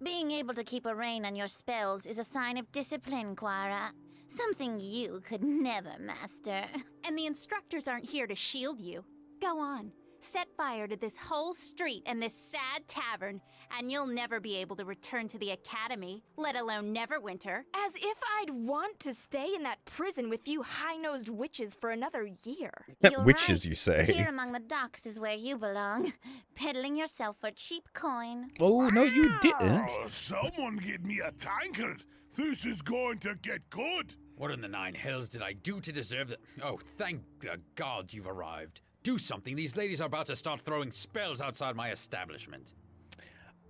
S12: Being able to keep a rein on your spells is a sign of discipline, Quara. Something you could never master.
S13: And the instructors aren't here to shield you. Go on, set fire to this whole street and this sad tavern, and you'll never be able to return to the academy, let alone Neverwinter.
S7: As if I'd want to stay in that prison with you high-nosed witches for another year.
S12: You're
S6: Witches,
S12: right.
S6: you say?
S12: Here among the docks is where you belong, peddling yourself for cheap coin.
S6: Oh, no, you didn't.
S14: Oh, someone give me a tankard. This is going to get good.
S9: What in the nine hells did I do to deserve that? Oh, thank the gods you've arrived. Do something. These ladies are about to start throwing spells outside my establishment.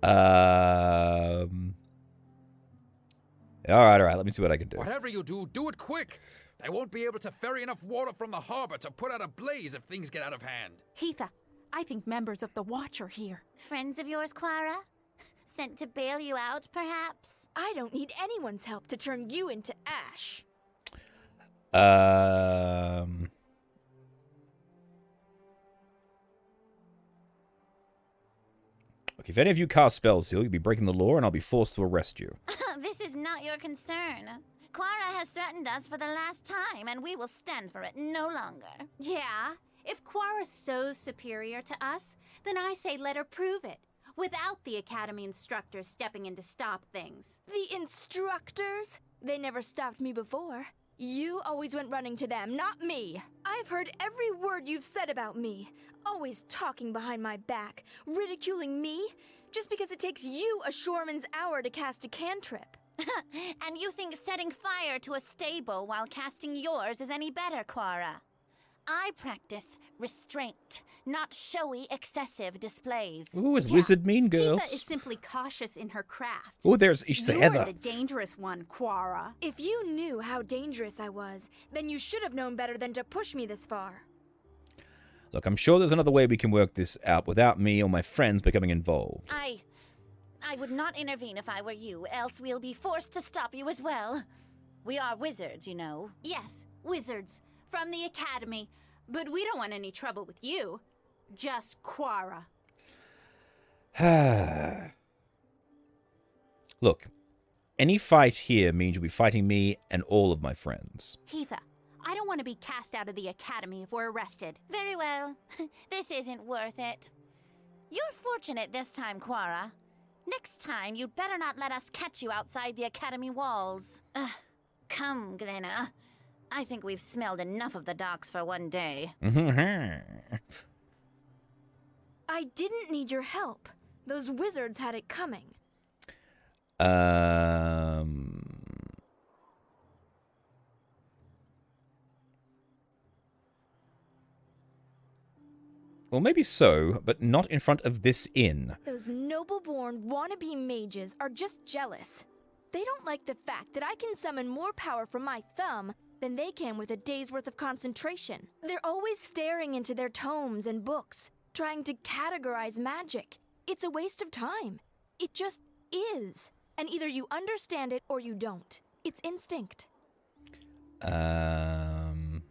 S6: Alright. Let me see what I can do.
S9: Whatever you do, do it quick. They won't be able to ferry enough water from the harbor to put out a blaze if things get out of hand.
S13: Heatha, I think members of the Watch are here.
S12: Friends of yours, Quara? Sent to bail you out, perhaps?
S7: I don't need anyone's help to turn you into ash.
S6: Look, if any of you cast spells here, you'll be breaking the law and I'll be forced to arrest you.
S12: This is not your concern. Quara has threatened us for the last time, and we will stand for it no longer.
S13: Yeah, if Quara's so superior to us, then I say let her prove it, without the academy instructors stepping in to stop things.
S7: The instructors? They never stopped me before. You always went running to them, not me. I've heard every word you've said about me. Always talking behind my back, ridiculing me, just because it takes you a shoreman's hour to cast a cantrip.
S12: And you think setting fire to a stable while casting yours is any better, Quara? I practice restraint, not showy, excessive displays.
S6: Ooh, it's wizard mean girls.
S13: Heatha is simply cautious in her craft.
S6: Oh, there's Heather.
S13: You're the dangerous one, Quara.
S7: If you knew how dangerous I was, then you should have known better than to push me this far.
S6: Look, I'm sure there's another way we can work this out without me or my friends becoming involved.
S12: I would not intervene if I were you, else we'll be forced to stop you as well. We are wizards, you know.
S13: Yes, wizards. From the academy. But we don't want any trouble with you. Just Quara.
S1: Look, any fight here means you'll be fighting me and all of my friends.
S13: Heatha, I don't want to be cast out of the academy if we're arrested.
S12: Very well. This isn't worth it. You're fortunate this time, Quara. Next time, you'd better not let us catch you outside the academy walls. Come, Glenna. I think we've smelled enough of the docks for one day.
S7: I didn't need your help. Those wizards had it coming.
S1: Well, maybe so, but not in front of this inn.
S7: Those noble-born wannabe mages are just jealous. They don't like the fact that I can summon more power from my thumb than they can with a day's worth of concentration. They're always staring into their tomes and books, trying to categorize magic. It's a waste of time. It just is. And either you understand it or you don't. It's instinct.
S1: I'm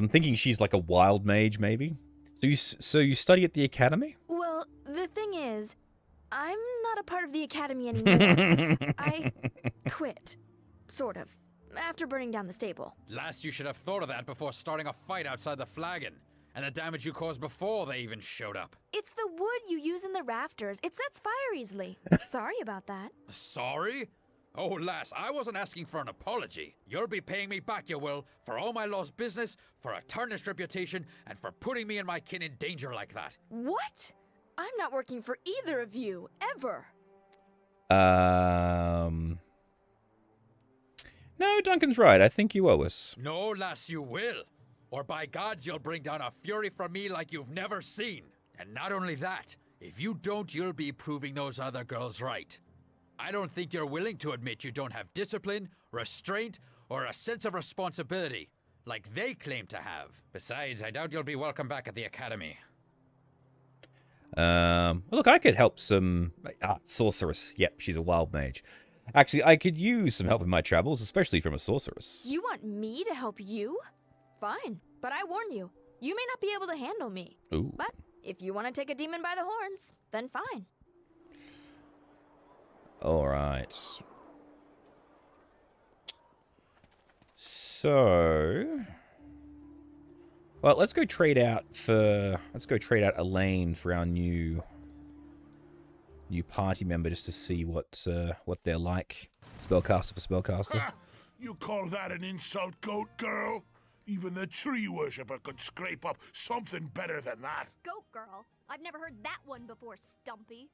S1: thinking she's like a wild mage, maybe? So you study at the academy?
S7: Well, the thing is, I'm not a part of the academy anymore. I quit. Sort of. After burning down the stable.
S9: Last, you should have thought of that before starting a fight outside the flagon. And the damage you caused before they even showed up.
S7: It's the wood you use in the rafters. It sets fire easily. Sorry about that.
S9: Sorry? Oh, lass, I wasn't asking for an apology. You'll be paying me back, you will, for all my lost business, for a tarnished reputation, and for putting me and my kin in danger like that.
S7: What? I'm not working for either of you, ever.
S1: No, Duncan's right. I think you owe us.
S9: No, lass, you will. Or by gods, you'll bring down a fury from me like you've never seen. And not only that, if you don't, you'll be proving those other girls right. I don't think you're willing to admit you don't have discipline, restraint, or a sense of responsibility, like they claim to have. Besides, I doubt you'll be welcome back at the academy.
S1: Look, I could help some... sorceress. Yep, she's a wild mage. Actually, I could use some help in my travels, especially from a sorceress.
S7: You want me to help you? Fine, but I warn you, you may not be able to handle me.
S1: Ooh.
S7: But if you want to take a demon by the horns, then fine.
S1: All right. So, well, let's go trade out Elaine for our new party member, just to see what they're like. Spellcaster for spellcaster.
S14: Ha! You call that an insult, goat girl? Even the tree worshipper could scrape up something better than that.
S8: Goat girl? I've never heard that one before, Stumpy.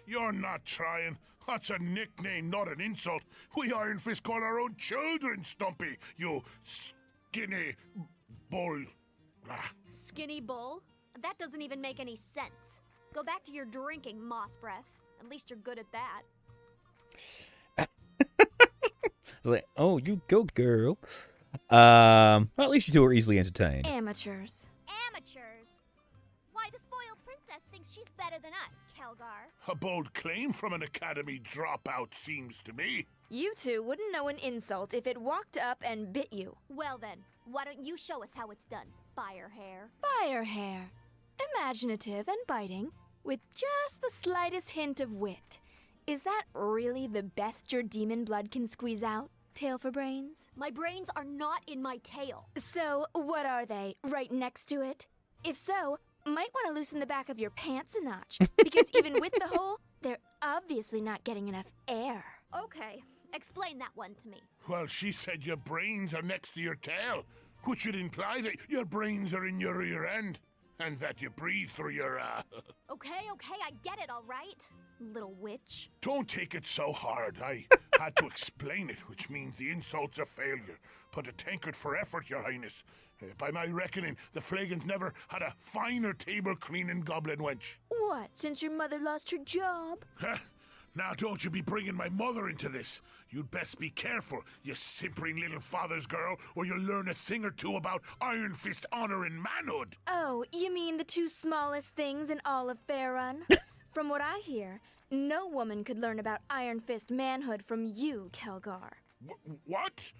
S14: You're not trying. That's a nickname, not an insult. We Iron Fist call our own children Stumpy, you skinny bull.
S8: Skinny bull? That doesn't even make any sense. Go back to your drinking, moss breath. At least you're good at that.
S1: It's like, oh, you go, girl. Well, at least you two are easily entertained.
S7: Amateurs.
S8: Amateurs? Why, the spoiled princess thinks she's better than us, Kelgar.
S14: A bold claim from an academy dropout, seems to me.
S7: You two wouldn't know an insult if it walked up and bit you.
S8: Well then, why don't you show us how it's done, Firehair?
S7: Firehair. Imaginative and biting, with just the slightest hint of wit. Is that really the best your demon blood can squeeze out? Tail for brains?
S8: My brains are not in my tail.
S7: So, what are they? Right next to it? If so, might want to loosen the back of your pants a notch. Because even with the hole, they're obviously not getting enough air.
S8: Okay, explain that one to me.
S14: Well, she said your brains are next to your tail, which would imply that your brains are in your rear end, and that you breathe through your,
S8: Okay, I get it, all right, little witch.
S14: Don't take it so hard. I had to explain it, which means the insult's a failure. But a tankard for effort, your highness. By my reckoning, the Flagons never had a finer table-cleaning goblin wench.
S7: What, since your mother lost her job?
S14: Now don't you be bringing my mother into this. You'd best be careful, you simpering little father's girl, or you'll learn a thing or two about Iron Fist honor and manhood.
S7: Oh, you mean the two smallest things in all of Faerun? From what I hear, no woman could learn about Iron Fist manhood from you, Kelgar.
S14: What?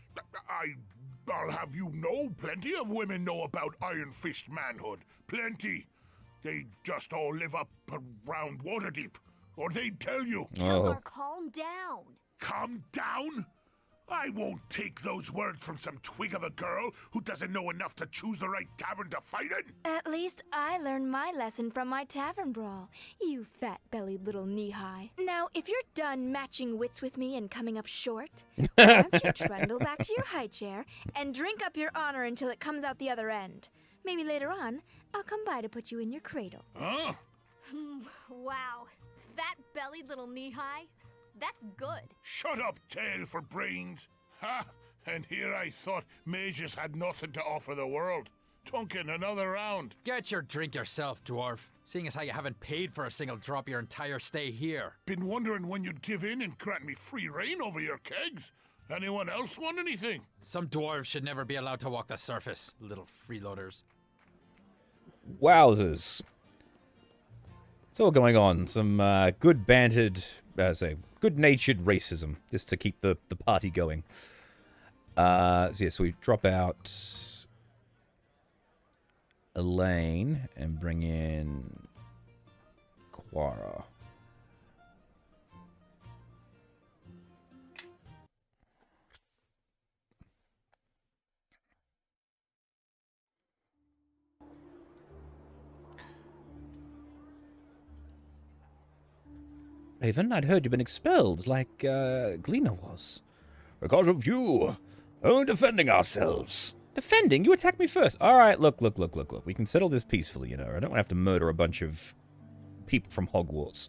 S14: I I'll have you know, plenty of women know about iron-fist manhood. Plenty. They just all live up around Waterdeep. Or they'd tell you.
S8: Killer, calm down.
S14: Calm down? I won't take those words from some twig of a girl who doesn't know enough to choose the right tavern to fight in.
S7: At least I learned my lesson from my tavern brawl, you fat-bellied little knee-high. Now, if you're done matching wits with me and coming up short, why don't you trundle back to your high chair and drink up your honor until it comes out the other end. Maybe later on, I'll come by to put you in your cradle.
S14: Huh?
S8: Wow. Fat-bellied little knee-high? That's good.
S14: Shut up, tail for brains. Ha! And here I thought mages had nothing to offer the world. Tunkin, another round.
S9: Get your drink yourself, dwarf. Seeing as how you haven't paid for a single drop your entire stay here.
S14: Been wondering when you'd give in and grant me free reign over your kegs. Anyone else want anything?
S9: Some dwarves should never be allowed to walk the surface, little freeloaders.
S1: Wowzers. It's all going on. Some good good-natured racism, just to keep the party going. So we drop out Elaine and bring in Quara. Raven, I'd heard you'd been expelled, like Gleena was.
S6: Because of you. Only defending ourselves.
S1: Defending? You attacked me first. All right, look. We can settle this peacefully, you know. I don't want to have to murder a bunch of people from Hogwarts.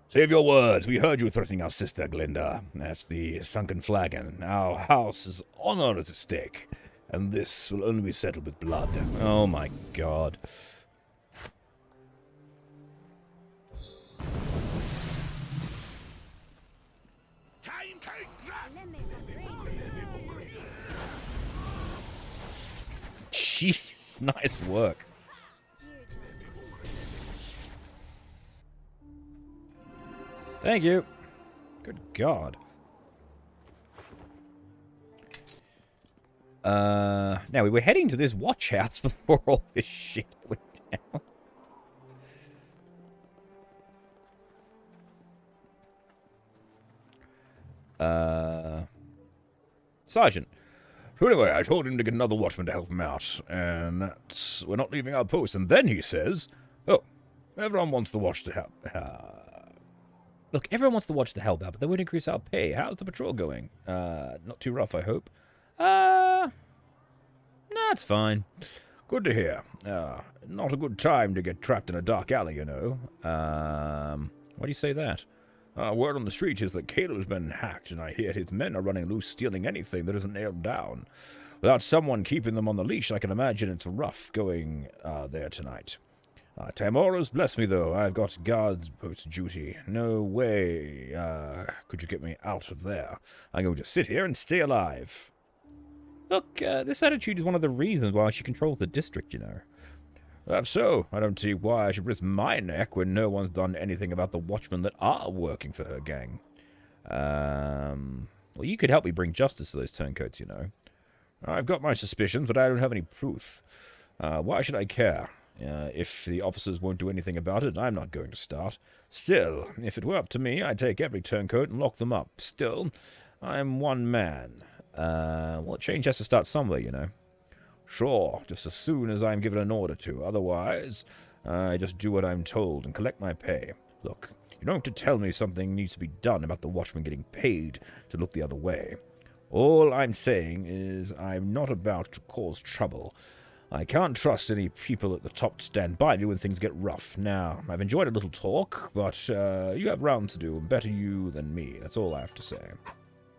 S6: Save your words. We heard you threatening our sister, Glinda. That's the sunken flagon. Our house is honor at stake, and this will only be settled with blood.
S1: Oh my god. Jeez, nice work. Thank you. Good God. Now we were heading to this watch house before all this shit went down. Sergeant.
S6: So anyway, I told him to get another watchman to help him out, and that's... we're not leaving our post. And then he says, oh, everyone wants the watch to help.
S1: Look, everyone wants the watch to help out, but they won't increase our pay. How's the patrol going? Not too rough, I hope. Nah, it's fine.
S6: Good to hear. Not a good time to get trapped in a dark alley, you know.
S1: Why do you say that?
S6: Word on the street is that Caleb's been hacked, and I hear his men are running loose, stealing anything that isn't nailed down. Without someone keeping them on the leash, I can imagine it's rough going there tonight. Tamora's bless me, though. I've got guards post duty. No way could you get me out of there. I'm going to sit here and stay alive.
S1: Look, this attitude is one of the reasons why she controls the district, you know.
S6: That's so. I don't see why I should risk my neck when no one's done anything about the watchmen that are working for her gang.
S1: Well, you could help me bring justice to those turncoats, you know.
S6: I've got my suspicions, but I don't have any proof. Why should I care? If the officers won't do anything about it, I'm not going to start. Still, if it were up to me, I'd take every turncoat and lock them up. Still, I'm one man.
S1: Well, change has to start somewhere, you know.
S6: Sure, just as soon as I'm given an order to. Otherwise, I just do what I'm told and collect my pay. Look, you don't have to tell me something needs to be done about the watchman getting paid to look the other way. All I'm saying is I'm not about to cause trouble. I can't trust any people at the top to stand by me when things get rough. Now, I've enjoyed a little talk, but you have rounds to do, and better you than me. That's all I have to say.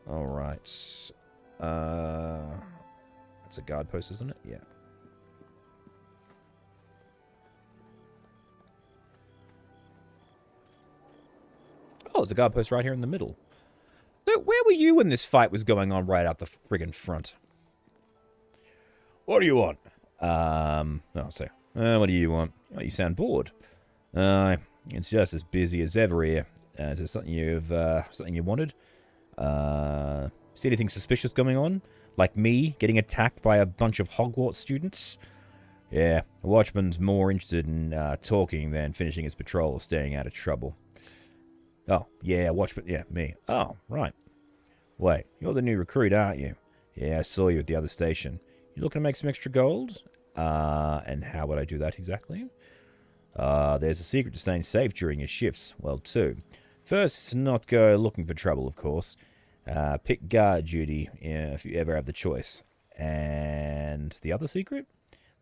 S1: All right. It's a guard post, isn't it? Yeah. Oh, there's a guard post right here in the middle. So, where were you when this fight was going on right out the friggin' front?
S6: What do you want?
S1: I'll say. What do you want? Oh, you sound bored. It's just as busy as ever here. Is there something you wanted? See anything suspicious going on? Like me getting attacked by a bunch of Hogwarts students? Yeah, the watchman's more interested in talking than finishing his patrol or staying out of trouble. Oh, yeah, watchman, yeah, me. Oh, right. Wait, you're the new recruit, aren't you? Yeah, I saw you at the other station. You looking to make some extra gold? And how would I do that exactly? There's a secret to staying safe during your shifts. Well, too. First, is to not go looking for trouble, of course. Pick guard duty if you ever have the choice. And the other secret?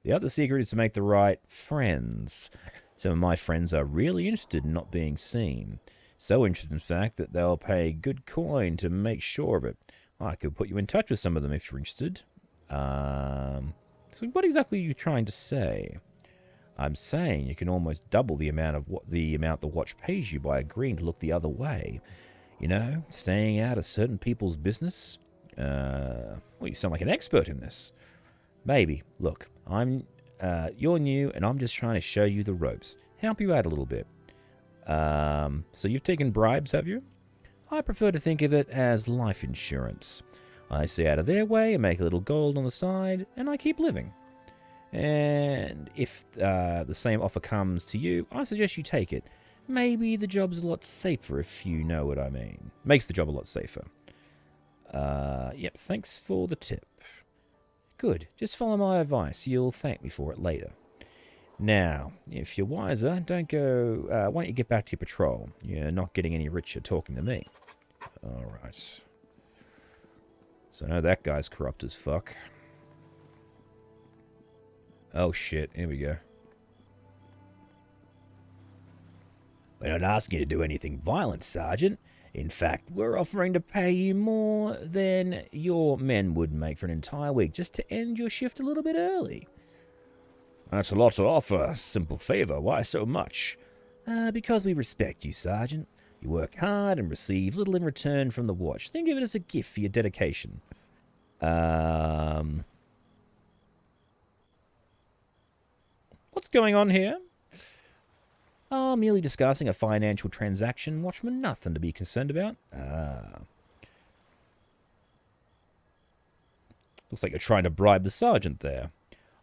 S1: The other secret is to make the right friends. Some of my friends are really interested in not being seen. So interested, in fact, that they'll pay good coin to make sure of it. I could put you in touch with some of them if you're interested. So what exactly are you trying to say? I'm saying you can almost double the amount the watch pays you by agreeing to look the other way. You know, staying out of certain people's business. Well, you sound like an expert in this. Maybe. Look, you're new, and I'm just trying to show you the ropes. Help you out a little bit. So you've taken bribes, have you? I prefer to think of it as life insurance. I stay out of their way and make a little gold on the side, and I keep living. And if the same offer comes to you, I suggest you take it. Maybe the job's a lot safer, if you know what I mean. Makes the job a lot safer. Yep, thanks for the tip. Good, just follow my advice. You'll thank me for it later. Now, if you're wiser, don't go... why don't you get back to your patrol? You're not getting any richer talking to me. Alright. So I know that guy's corrupt as fuck. Oh shit, here we go. We're not asking you to do anything violent, Sergeant. In fact, we're offering to pay you more than your men would make for an entire week just to end your shift a little bit early. That's a lot to offer. A simple favor. Why so much? Because we respect you, Sergeant. You work hard and receive little in return from the watch. Think of it as a gift for your dedication. What's going on here? Oh, merely discussing a financial transaction. Watchman, nothing to be concerned about. Looks like you're trying to bribe the sergeant there.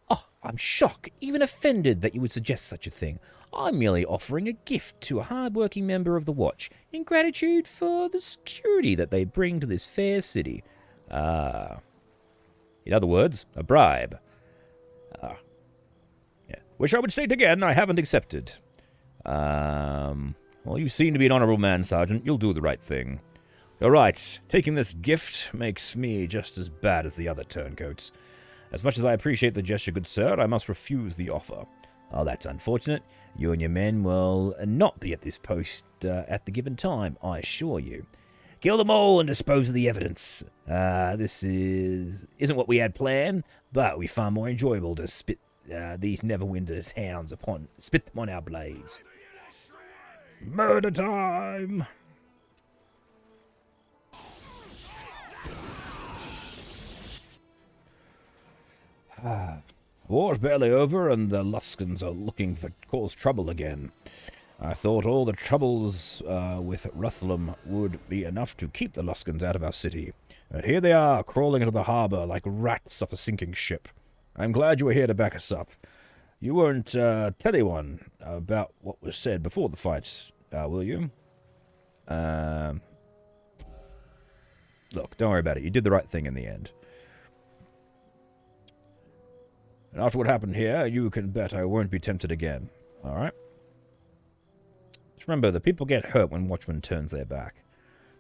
S1: Oh, I'm shocked, even offended that you would suggest such a thing. I'm merely offering a gift to a hard-working member of the watch in gratitude for the security that they bring to this fair city. In other words, a bribe. Yeah. Which I would state again, I haven't accepted. Well, you seem to be an honorable man, Sergeant. You'll do the right thing. You're right. Taking this gift makes me just as bad as the other turncoats. As much as I appreciate the gesture, good sir, I must refuse the offer. Oh, that's unfortunate. You and your men will not be at this post at the given time, I assure you. Kill them all and dispose of the evidence. This isn't what we had planned, but we find more enjoyable to spit these Neverwinter hounds spit them on our blades. Murder time! War's barely over, and the Luskans are looking for cause trouble again. I thought all the troubles with Ruthlum would be enough to keep the Luskans out of our city. But here they are, crawling into the harbor like rats off a sinking ship. I'm glad you were here to back us up. You won't tell anyone about what was said before the fight, will you? Look, don't worry about it. You did the right thing in the end. And after what happened here, you can bet I won't be tempted again. Alright? Just remember, the people get hurt when Watchman turns their back.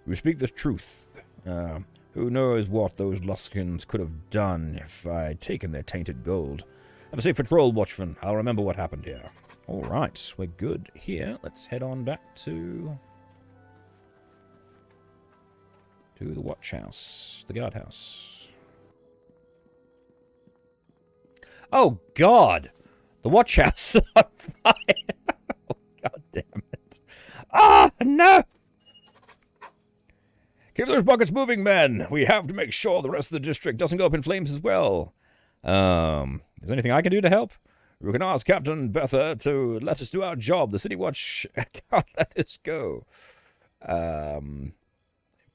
S1: We speak the truth. Who knows what those Luskans could have done if I'd taken their tainted gold. Have a safe patrol, Watchman. I'll remember what happened here. Alright, we're good here. Let's head on back to the watch house. The guardhouse. Oh, God! The watch house is on fire! Oh, God damn it. Ah, no! Keep those buckets moving, men! We have to make sure the rest of the district doesn't go up in flames as well. Is there anything I can do to help? We can ask Captain Betha to let us do our job. The City Watch can't let us go.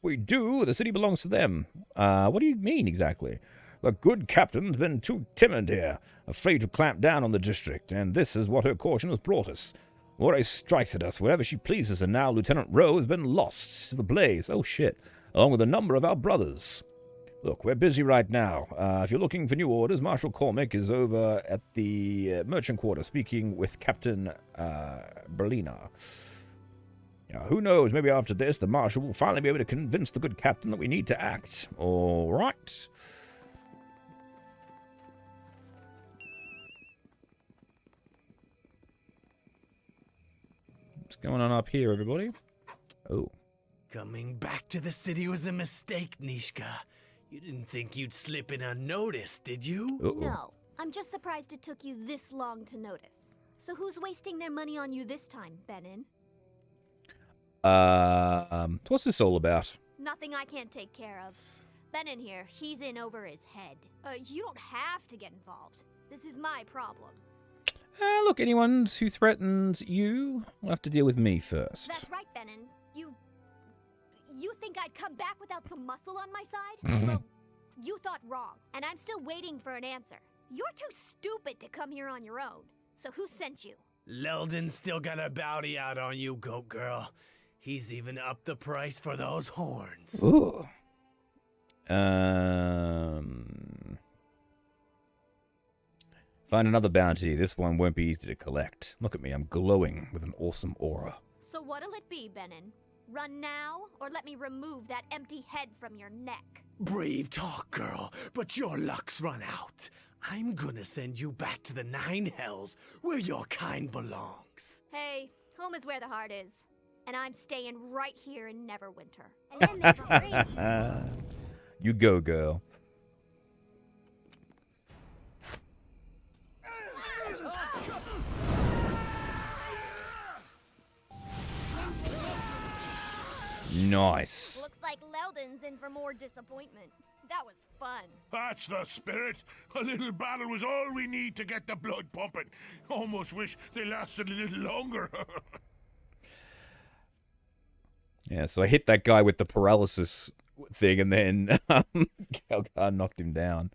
S6: We do. The city belongs to them. What do you mean exactly? The good captain's been too timid here, afraid to clamp down on the district, and this is what her caution has brought us. Moray strikes at us wherever she pleases, and now Lieutenant Rowe has been lost to the blaze. Oh, shit. Along with a number of our brothers. Look, we're busy right now. If you're looking for new orders, Marshal Cormac is over at the merchant quarter speaking with Captain Berlina. Who knows, maybe after this, the Marshal will finally be able to convince the good captain that we need to act. All right. What's going on up here, everybody? Oh.
S15: Coming back to the city was a mistake, Nishka. You didn't think you'd slip in unnoticed, did you?
S6: Uh-oh.
S8: No. I'm just surprised it took you this long to notice. So who's wasting their money on you this time, Benin?
S6: What's this all about?
S8: Nothing I can't take care of. Benin here, he's in over his head. You don't have to get involved. This is my problem.
S6: Look, anyone who threatens you will have to deal with me first.
S8: That's right, Benin. You think I'd come back without some muscle on my side? Well, you thought wrong, and I'm still waiting for an answer. You're too stupid to come here on your own. So who sent you?
S15: Leldon's still got a bounty out on you, Goat Girl. He's even upped the price for those horns.
S6: Ooh. Find another bounty. This one won't be easy to collect. Look at me, I'm glowing with an awesome aura.
S8: So what'll it be, Benin? Run now, or let me remove that empty head from your neck?
S15: Brave talk, girl, but your luck's run out. I'm gonna send you back to the Nine Hells, where your kind belongs.
S8: Hey, home is where the heart is. And I'm staying right here in Neverwinter. And then there's a ring.
S6: You go, girl. Nice.
S8: Looks like Leldon's in for more disappointment. That was fun.
S14: That's the spirit. A little battle was all we need to get the blood pumping. Almost wish they lasted a little longer.
S6: Yeah, so I hit that guy with the paralysis thing, and then Calgar knocked him down.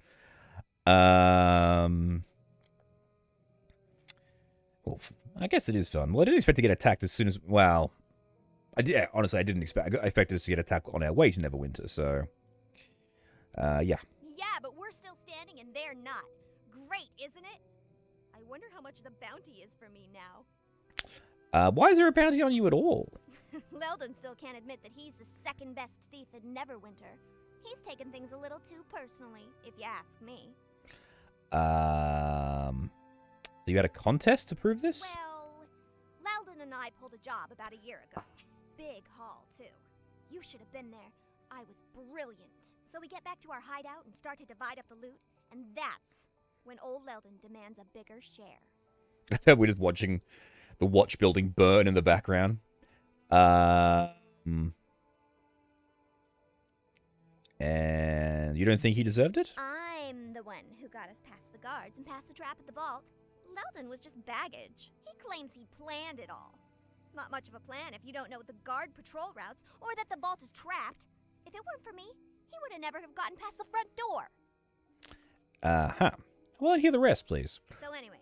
S6: Well, I guess it is fun. Well, I didn't expect to get attacked as soon as... Well, honestly, I didn't expect... I expected us to get attacked on our way to Neverwinter, so... yeah.
S8: Yeah, but we're still standing and they're not. Great, isn't it? I wonder how much the bounty is for me now.
S6: Why is there a bounty on you at all?
S8: Leldon still can't admit that he's the second best thief in Neverwinter. He's taken things a little too personally, if you ask me.
S6: So you had a contest to prove this?
S8: Well, Leldon and I pulled a job about a year ago. Big haul, too. You should have been there. I was brilliant. So we get back to our hideout and start to divide up the loot, and that's when old Leldon demands a bigger share.
S6: We're just watching the watch building burn in the background. And you don't think he deserved it?
S8: I'm the one who got us past the guards and past the trap at the vault. Leldon was just baggage. He claims he planned it all. Not much of a plan if you don't know the guard patrol routes or that the vault is trapped. If it weren't for me, he would have never have gotten past the front door.
S6: Well, I'd hear the rest, please.
S8: So anyway,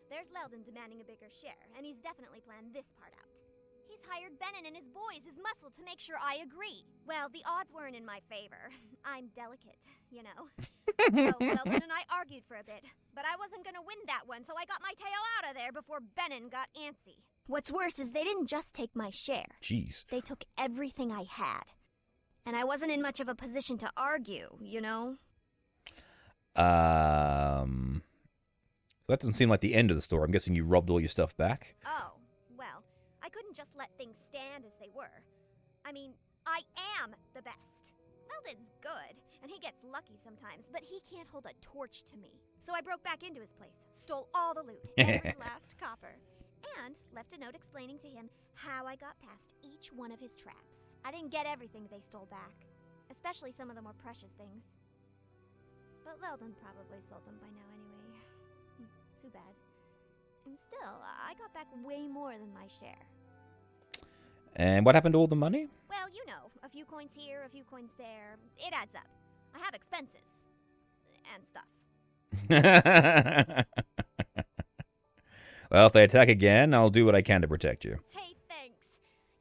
S8: there's Leldon demanding a bigger share, and he's definitely planned this part out. He's hired Benin and his boys as muscle to make sure I agree. Well, the odds weren't in my favor. I'm delicate, you know. So Leldon and I argued for a bit, but I wasn't gonna win that one, so I got my tail out of there before Benin got antsy. What's worse is they didn't just take my share.
S6: Jeez.
S8: They took everything I had. And I wasn't in much of a position to argue, you know?
S6: So that doesn't seem like the end of the story. I'm guessing you robbed all your stuff back?
S8: Oh, well, I couldn't just let things stand as they were. I mean, I am the best. Leldon's good, and he gets lucky sometimes, but he can't hold a torch to me. So I broke back into his place, stole all the loot, every last copper, and left a note explaining to him how I got past each one of his traps. I didn't get everything they stole back, especially some of the more precious things. But Leldon probably sold them by now anyway. Too bad. And still, I got back way more than my share.
S1: And what happened to all the money?
S8: Well, you know, a few coins here, a few coins there. It adds up. I have expenses. And stuff.
S1: Well, if they attack again, I'll do what I can to protect you.
S8: Hey, thanks.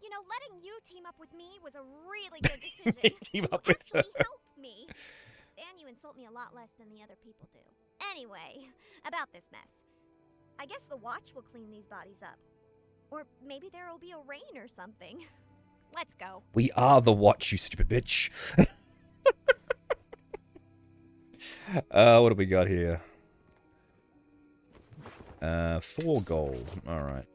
S8: You know, letting you team up with me was a really good decision.
S1: Team up with her.
S8: Actually helped me. And you insult me a lot less than the other people do. Anyway, about this mess. I guess the watch will clean these bodies up. Or maybe there will be a rain or something. Let's go.
S1: We are the watch, you stupid bitch. What have we got here? 4 gold. Alright.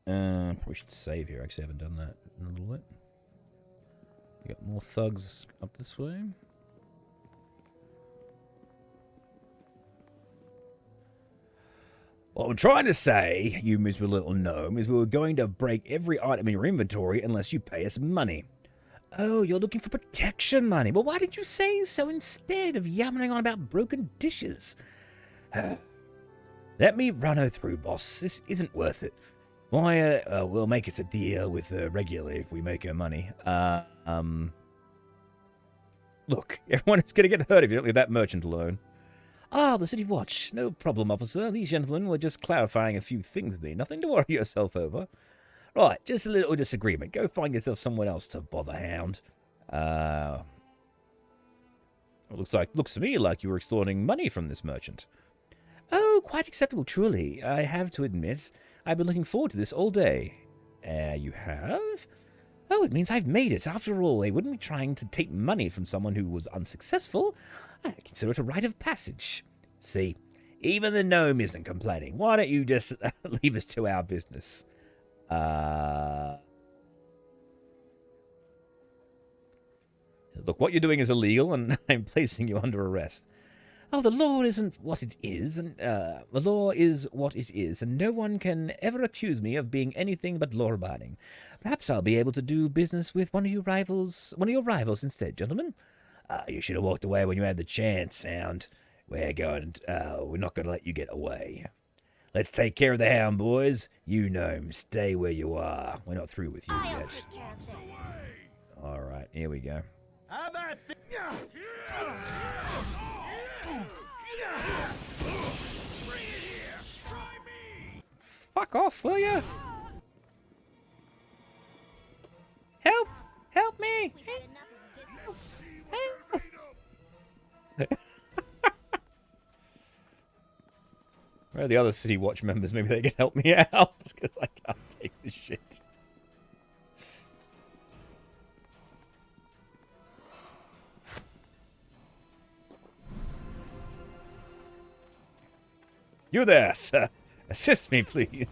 S1: Probably should save here. Actually, I haven't done that in a little bit. We got more thugs up this way. What I'm trying to say, you miserable little gnome, is we were going to break every item in your inventory unless you pay us money. Oh, you're looking for protection money. Well, why did you say so instead of yammering on about broken dishes? Let me run her through, boss. This isn't worth it. Why, we'll make us a deal with her regularly if we make her money. Look, everyone is going to get hurt if you don't leave that merchant alone. Ah, the City Watch. No problem, officer. These gentlemen were just clarifying a few things with me. Nothing to worry yourself over. Right, just a little disagreement. Go find yourself someone else to bother, hound. Looks to me like you were extorting money from this merchant. Oh, quite acceptable, truly. I have to admit, I've been looking forward to this all day. You have? Oh, it means I've made it. After all, they wouldn't be trying to take money from someone who was unsuccessful. I consider it a rite of passage. See, even the gnome isn't complaining. Why don't you just leave us to our business? Look, what you're doing is illegal, and I'm placing you under arrest. Oh, the law isn't what it is, and the law is what it is, and no one can ever accuse me of being anything but law-abiding. Perhaps I'll be able to do business with one of your rivals instead, gentlemen. You should have walked away when you had the chance, hound. We're not going to let you get away. Let's take care of the hound, boys. You gnomes, stay where you are. We're not through with you yet. All right, here we go.
S15: How about
S1: Fuck off, will you? Help! Help me! Where are the other City Watch members? Maybe they can help me out, because I can't take this shit. You there, sir. Assist me, please.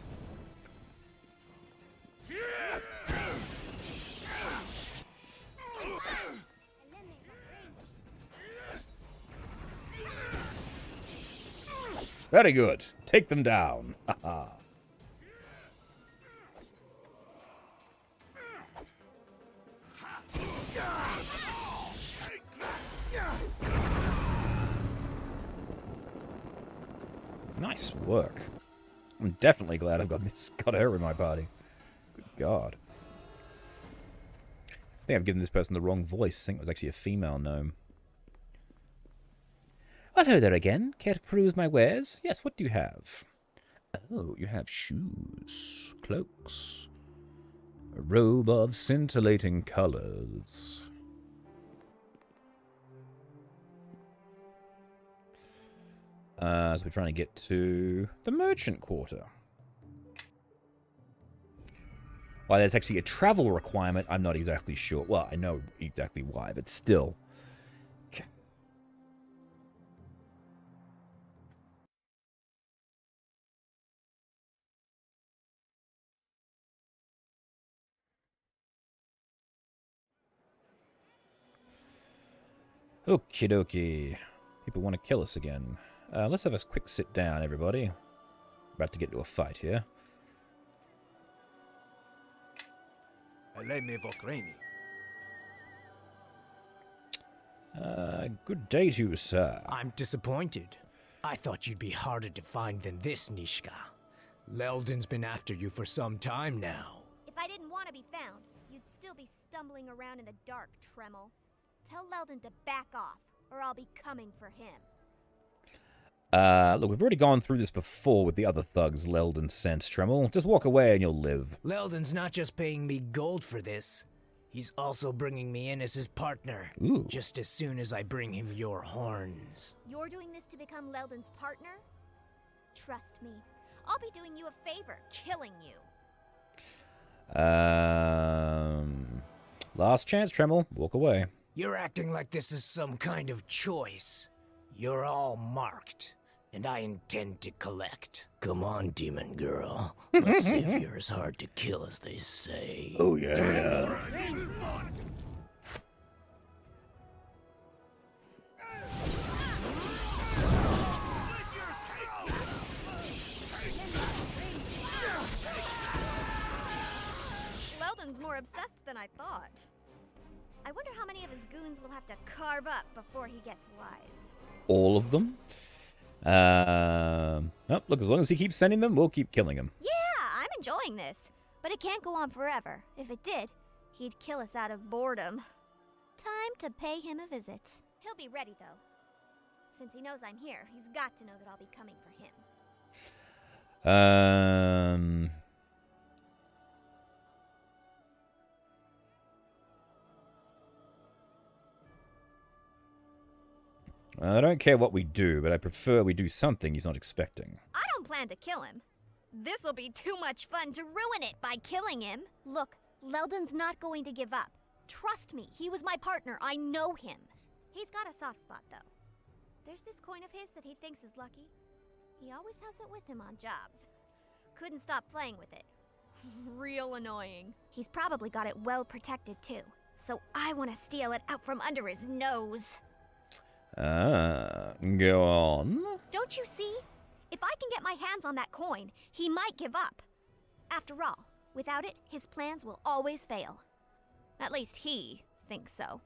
S1: Very good. Take them down. Haha. Nice work. I'm definitely glad I've got her in my party. Good God. I think I've given this person the wrong voice. I think it was actually a female gnome. Hello there again. Care to peruse my wares? Yes, what do you have? Oh, you have shoes, cloaks, a robe of scintillating colors. So we're trying to get to the merchant quarter. Why there's actually a travel requirement, I'm not exactly sure. Well, I know exactly why, but still. Okie dokie. People want to kill us again. Let's have a quick sit down, everybody. About to get into a fight here. Good day to you, sir.
S10: I'm disappointed. I thought you'd be harder to find than this, Nishka. Leldon's been after you for some time now.
S8: If I didn't want to be found, you'd still be stumbling around in the dark, Tremel. Tell Leldon to back off, or I'll be coming for him.
S1: Look, we've already gone through this before with the other thugs Leldon sent, Tremel. Just walk away and you'll live.
S10: Leldon's not just paying me gold for this. He's also bringing me in as his partner.
S1: Ooh.
S10: Just as soon as I bring him your horns.
S8: You're doing this to become Leldon's partner? Trust me, I'll be doing you a favor, killing you.
S1: Last chance, Tremel. Walk away.
S10: You're acting like this is some kind of choice. You're all marked, and I intend to collect. Come on, demon girl. Let's see if you're as hard to kill as they say.
S1: Oh, yeah.
S8: Leldon's more obsessed than I thought. I wonder how many of his goons will have to carve up before he gets wise.
S1: All of them? Oh, look, as long as he keeps sending them, we'll keep killing him.
S8: Yeah, I'm enjoying this. But it can't go on forever. If it did, he'd kill us out of boredom. Time to pay him a visit. He'll be ready, though. Since he knows I'm here, he's got to know that I'll be coming for him.
S1: I don't care what we do, but I prefer we do something he's not expecting.
S8: I don't plan to kill him. This'll be too much fun to ruin it by killing him. Look, Leldon's not going to give up. Trust me, he was my partner. I know him. He's got a soft spot, though. There's this coin of his that he thinks is lucky. He always has it with him on jobs. Couldn't stop playing with it. Real annoying. He's probably got it well protected, too. So I want to steal it out from under his nose.
S1: Go on.
S8: Don't you see? If I can get my hands on that coin, he might give up. After all, without it, his plans will always fail. At least he thinks so.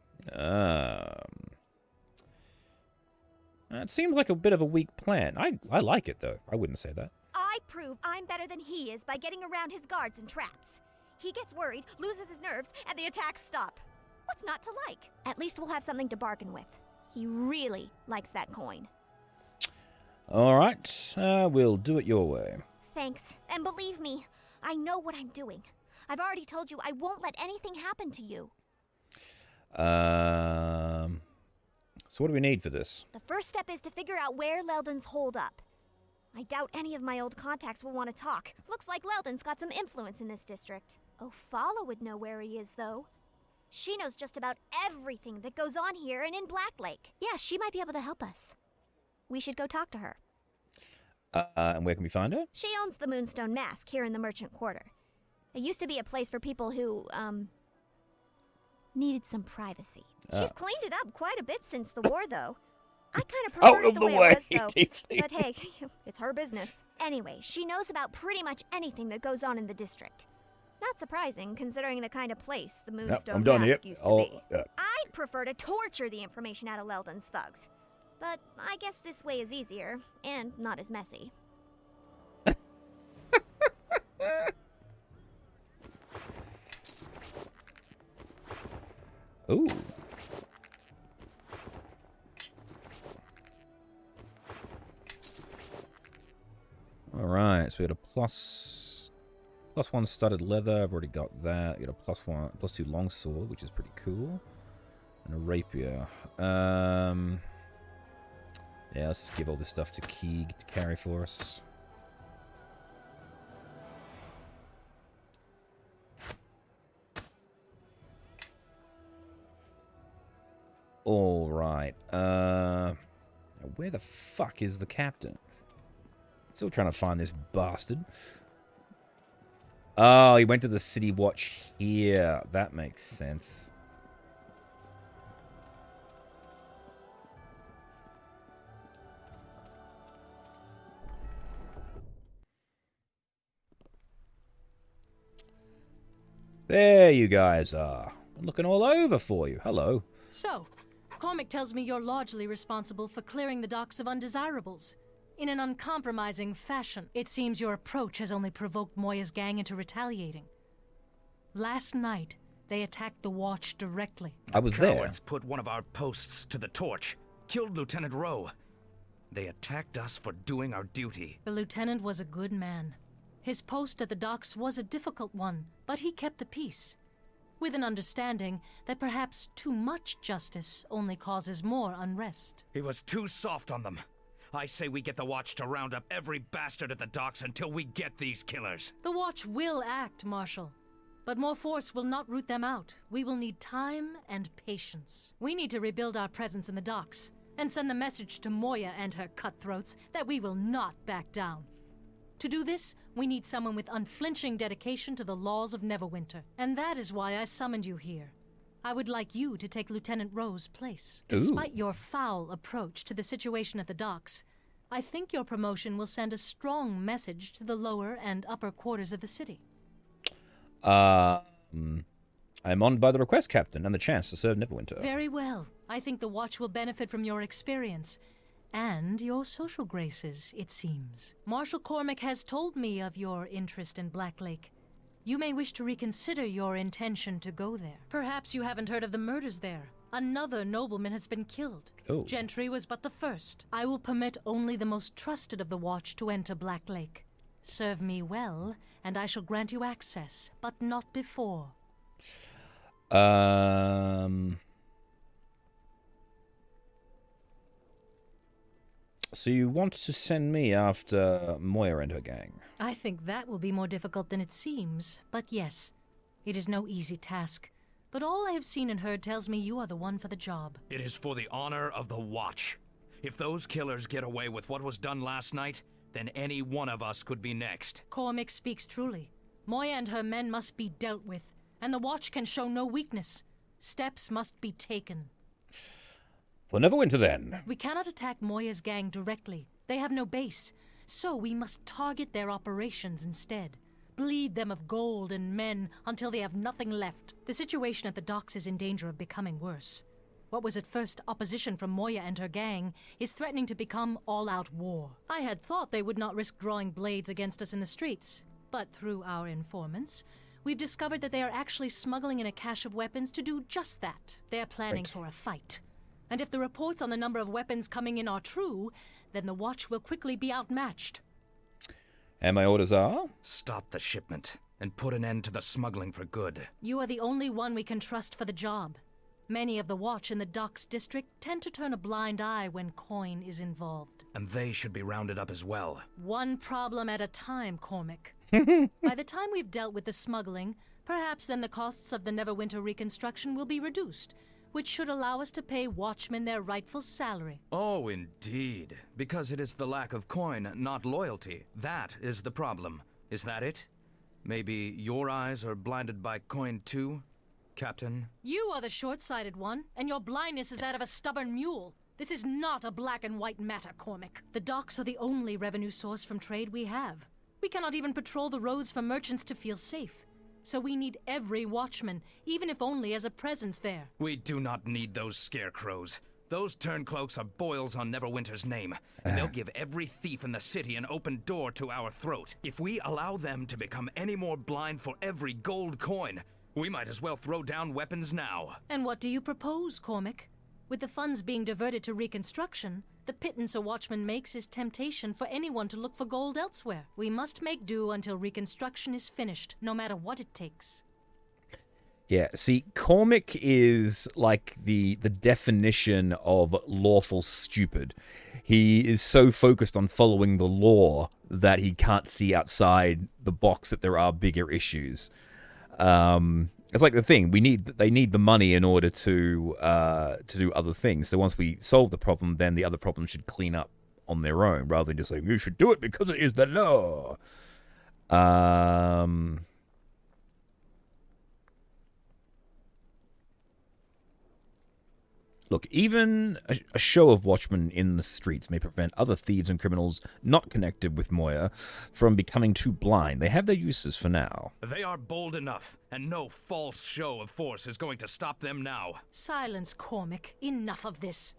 S1: It seems like a bit of a weak plan. I like it, though. I wouldn't say that.
S8: I prove I'm better than he is by getting around his guards and traps. He gets worried, loses his nerves, and the attacks stop. What's not to like? At least we'll have something to bargain with. He really likes that coin.
S1: All right, we'll do it your way.
S8: Thanks. And believe me, I know what I'm doing. I've already told you I won't let anything happen to you.
S1: So what do we need for this?
S8: The first step is to figure out where Leldon's holed up. I doubt any of my old contacts will want to talk. Looks like Leldon's got some influence in this district. Ofala would know where he is, though. She knows just about everything that goes on here and in Black Lake. Yeah, she might be able to help us. We should go talk to her.
S1: And where can we find her?
S8: She owns the Moonstone Mask here in the Merchant Quarter. It used to be a place for people who, needed some privacy. She's cleaned it up quite a bit since the war, though. I kind of prefer it the way it was, though. But hey, it's her business. Anyway, she knows about pretty much anything that goes on in the district. Not surprising, considering the kind of place the Moonstone Mask used to be. I'd prefer to torture the information out of Leldon's thugs. But I guess this way is easier, and not as messy.
S1: Ooh. All right, so we had a +1 studded leather. I've already got that. We got a +2 longsword, which is pretty cool, and a rapier. Yeah, let's just give all this stuff to Keeg to carry for us. All right. Where the fuck is the captain? Still trying to find this bastard. Oh, he went to the City Watch here. That makes sense. There you guys are. I'm looking all over for you. Hello.
S16: So, Cormac tells me you're largely responsible for clearing the docks of undesirables. in an uncompromising fashion. It seems your approach has only provoked Moya's gang into retaliating. Last night, they attacked the Watch directly.
S1: I was there.
S17: Cowards put one of our posts to the torch, killed Lieutenant Rowe. They attacked us for doing our duty.
S16: The lieutenant was a good man. His post at the docks was a difficult one, but he kept the peace, with an understanding that perhaps too much justice only causes more unrest.
S17: He was too soft on them. I say we get the Watch to round up every bastard at the docks until we get these killers.
S16: The Watch will act, Marshal. But more force will not root them out. We will need time and patience. We need to rebuild our presence in the docks and send the message to Moya and her cutthroats that we will not back down. To do this, we need someone with unflinching dedication to the laws of Neverwinter. And that is why I summoned you here. I would like you to take Lieutenant Rowe's place. Despite your foul approach to the situation at the docks, I think your promotion will send a strong message to the lower and upper quarters of the city.
S1: I am honored by the request, Captain, and the chance to serve Neverwinter.
S16: Very well. I think the Watch will benefit from your experience. And your social graces, it seems. Marshal Cormac has told me of your interest in Black Lake. You may wish to reconsider your intention to go there. Perhaps you haven't heard of the murders there. Another nobleman has been killed.
S1: Oh.
S16: Gentry was but the first. I will permit only the most trusted of the Watch to enter Black Lake. Serve me well, and I shall grant you access, but not before.
S1: So you want to send me after Moya and her gang?
S16: I think that will be more difficult than it seems, but yes, it is no easy task. But all I have seen and heard tells me you are the one for the job.
S17: It is for the honor of the Watch. If those killers get away with what was done last night, then any one of us could be next.
S16: Cormac speaks truly. Moya and her men must be dealt with, and the Watch can show no weakness. Steps must be taken.
S1: For Neverwinter, then.
S16: We cannot attack Moya's gang directly. They have no base, so we must target their operations instead. Bleed them of gold and men until they have nothing left. The situation at the docks is in danger of becoming worse. What was at first opposition from Moya and her gang is threatening to become all-out war. I had thought they would not risk drawing blades against us in the streets, but through our informants, we've discovered that they are actually smuggling in a cache of weapons to do just that. They're planning for a fight. And if the reports on the number of weapons coming in are true, then the Watch will quickly be outmatched.
S1: And my orders are?
S17: Stop the shipment and put an end to the smuggling for good.
S16: You are the only one we can trust for the job. Many of the Watch in the Docks district tend to turn a blind eye when coin is involved.
S17: And they should be rounded up as well.
S16: One problem at a time, Cormac. By the time we've dealt with the smuggling, perhaps then the costs of the Neverwinter reconstruction will be reduced, which should allow us to pay watchmen their rightful salary.
S17: Oh, indeed. Because it is the lack of coin, not loyalty. That is the problem. Is that it? Maybe your eyes are blinded by coin too, Captain?
S16: You are the short-sighted one, and your blindness is that of a stubborn mule. This is not a black and white matter, Cormac. The docks are the only revenue source from trade we have. We cannot even patrol the roads for merchants to feel safe. So we need every watchman, even if only as a presence there.
S17: We do not need those scarecrows. Those turncloaks are boils on Neverwinter's name, and they'll give every thief in the city an open door to our throat. If we allow them to become any more blind for every gold coin, we might as well throw down weapons now.
S16: And what do you propose, Cormac? With the funds being diverted to reconstruction, the pittance a watchman makes is temptation for anyone to look for gold elsewhere. We must make do until reconstruction is finished, no matter what it takes.
S1: Yeah, see, Cormac is like the definition of lawful stupid. He is so focused on following the law that he can't see outside the box that there are bigger issues. It's like the thing, they need the money in order to do other things. So once we solve the problem, then the other problems should clean up on their own, rather than just saying, you should do it because it is the law. Look, even a show of watchmen in the streets may prevent other thieves and criminals not connected with Moya from becoming too blind. They have their uses for now.
S17: They are bold enough, and no false show of force is going to stop them now.
S16: Silence, Cormac. Enough of this.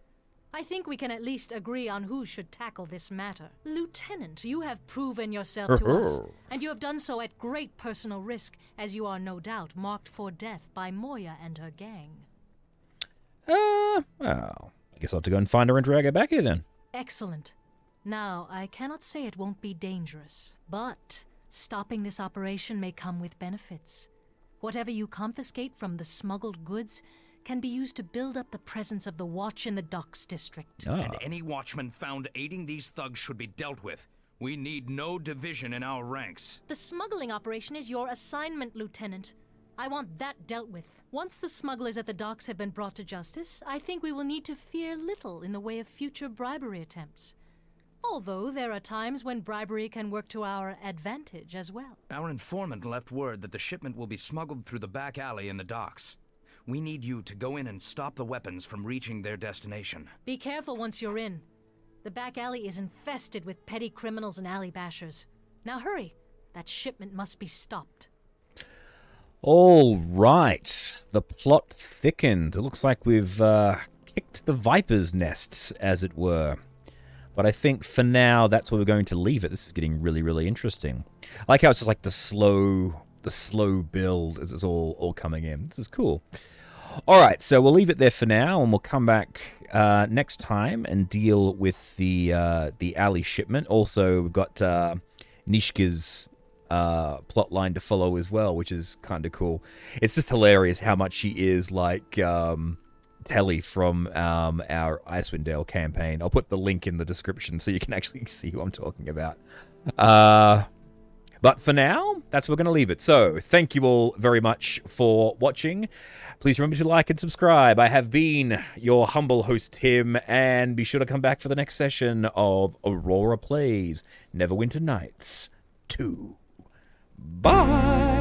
S16: I think we can at least agree on who should tackle this matter. Lieutenant, you have proven yourself to us, and you have done so at great personal risk, as you are no doubt marked for death by Moya and her gang.
S1: Well, I guess I'll have to go and find her and drag her back here then.
S16: Excellent. Now, I cannot say it won't be dangerous, but stopping this operation may come with benefits. Whatever you confiscate from the smuggled goods can be used to build up the presence of the Watch in the Docks District.
S17: And any watchman found aiding these thugs should be dealt with. We need no division in our ranks.
S16: The smuggling operation is your assignment, Lieutenant. I want that dealt with. Once the smugglers at the docks have been brought to justice, I think we will need to fear little in the way of future bribery attempts. Although there are times when bribery can work to our advantage as well.
S17: Our informant left word that the shipment will be smuggled through the back alley in the docks. We need you to go in and stop the weapons from reaching their destination.
S16: Be careful once you're in. The back alley is infested with petty criminals and alley bashers. Now hurry. That shipment must be stopped.
S1: All right. The plot thickens. It looks like we've kicked the viper's nests, as it were. But I think for now, that's where we're going to leave it. This is getting really, really interesting. I like how it's just like the slow build as it's all coming in. This is cool. All right, so we'll leave it there for now, and we'll come back next time and deal with the alley shipment. Also, we've got Nishka's plot line to follow as well, which is kind of cool. It's just hilarious how much she is like Telly from our Icewind Dale campaign. I'll put the link in the description so you can actually see who I'm talking about. But for now, that's where we're going to leave it. So, thank you all very much for watching. Please remember to like and subscribe. I have been your humble host, Tim, and be sure to come back for the next session of Aurora Plays Neverwinter Nights 2. Bye!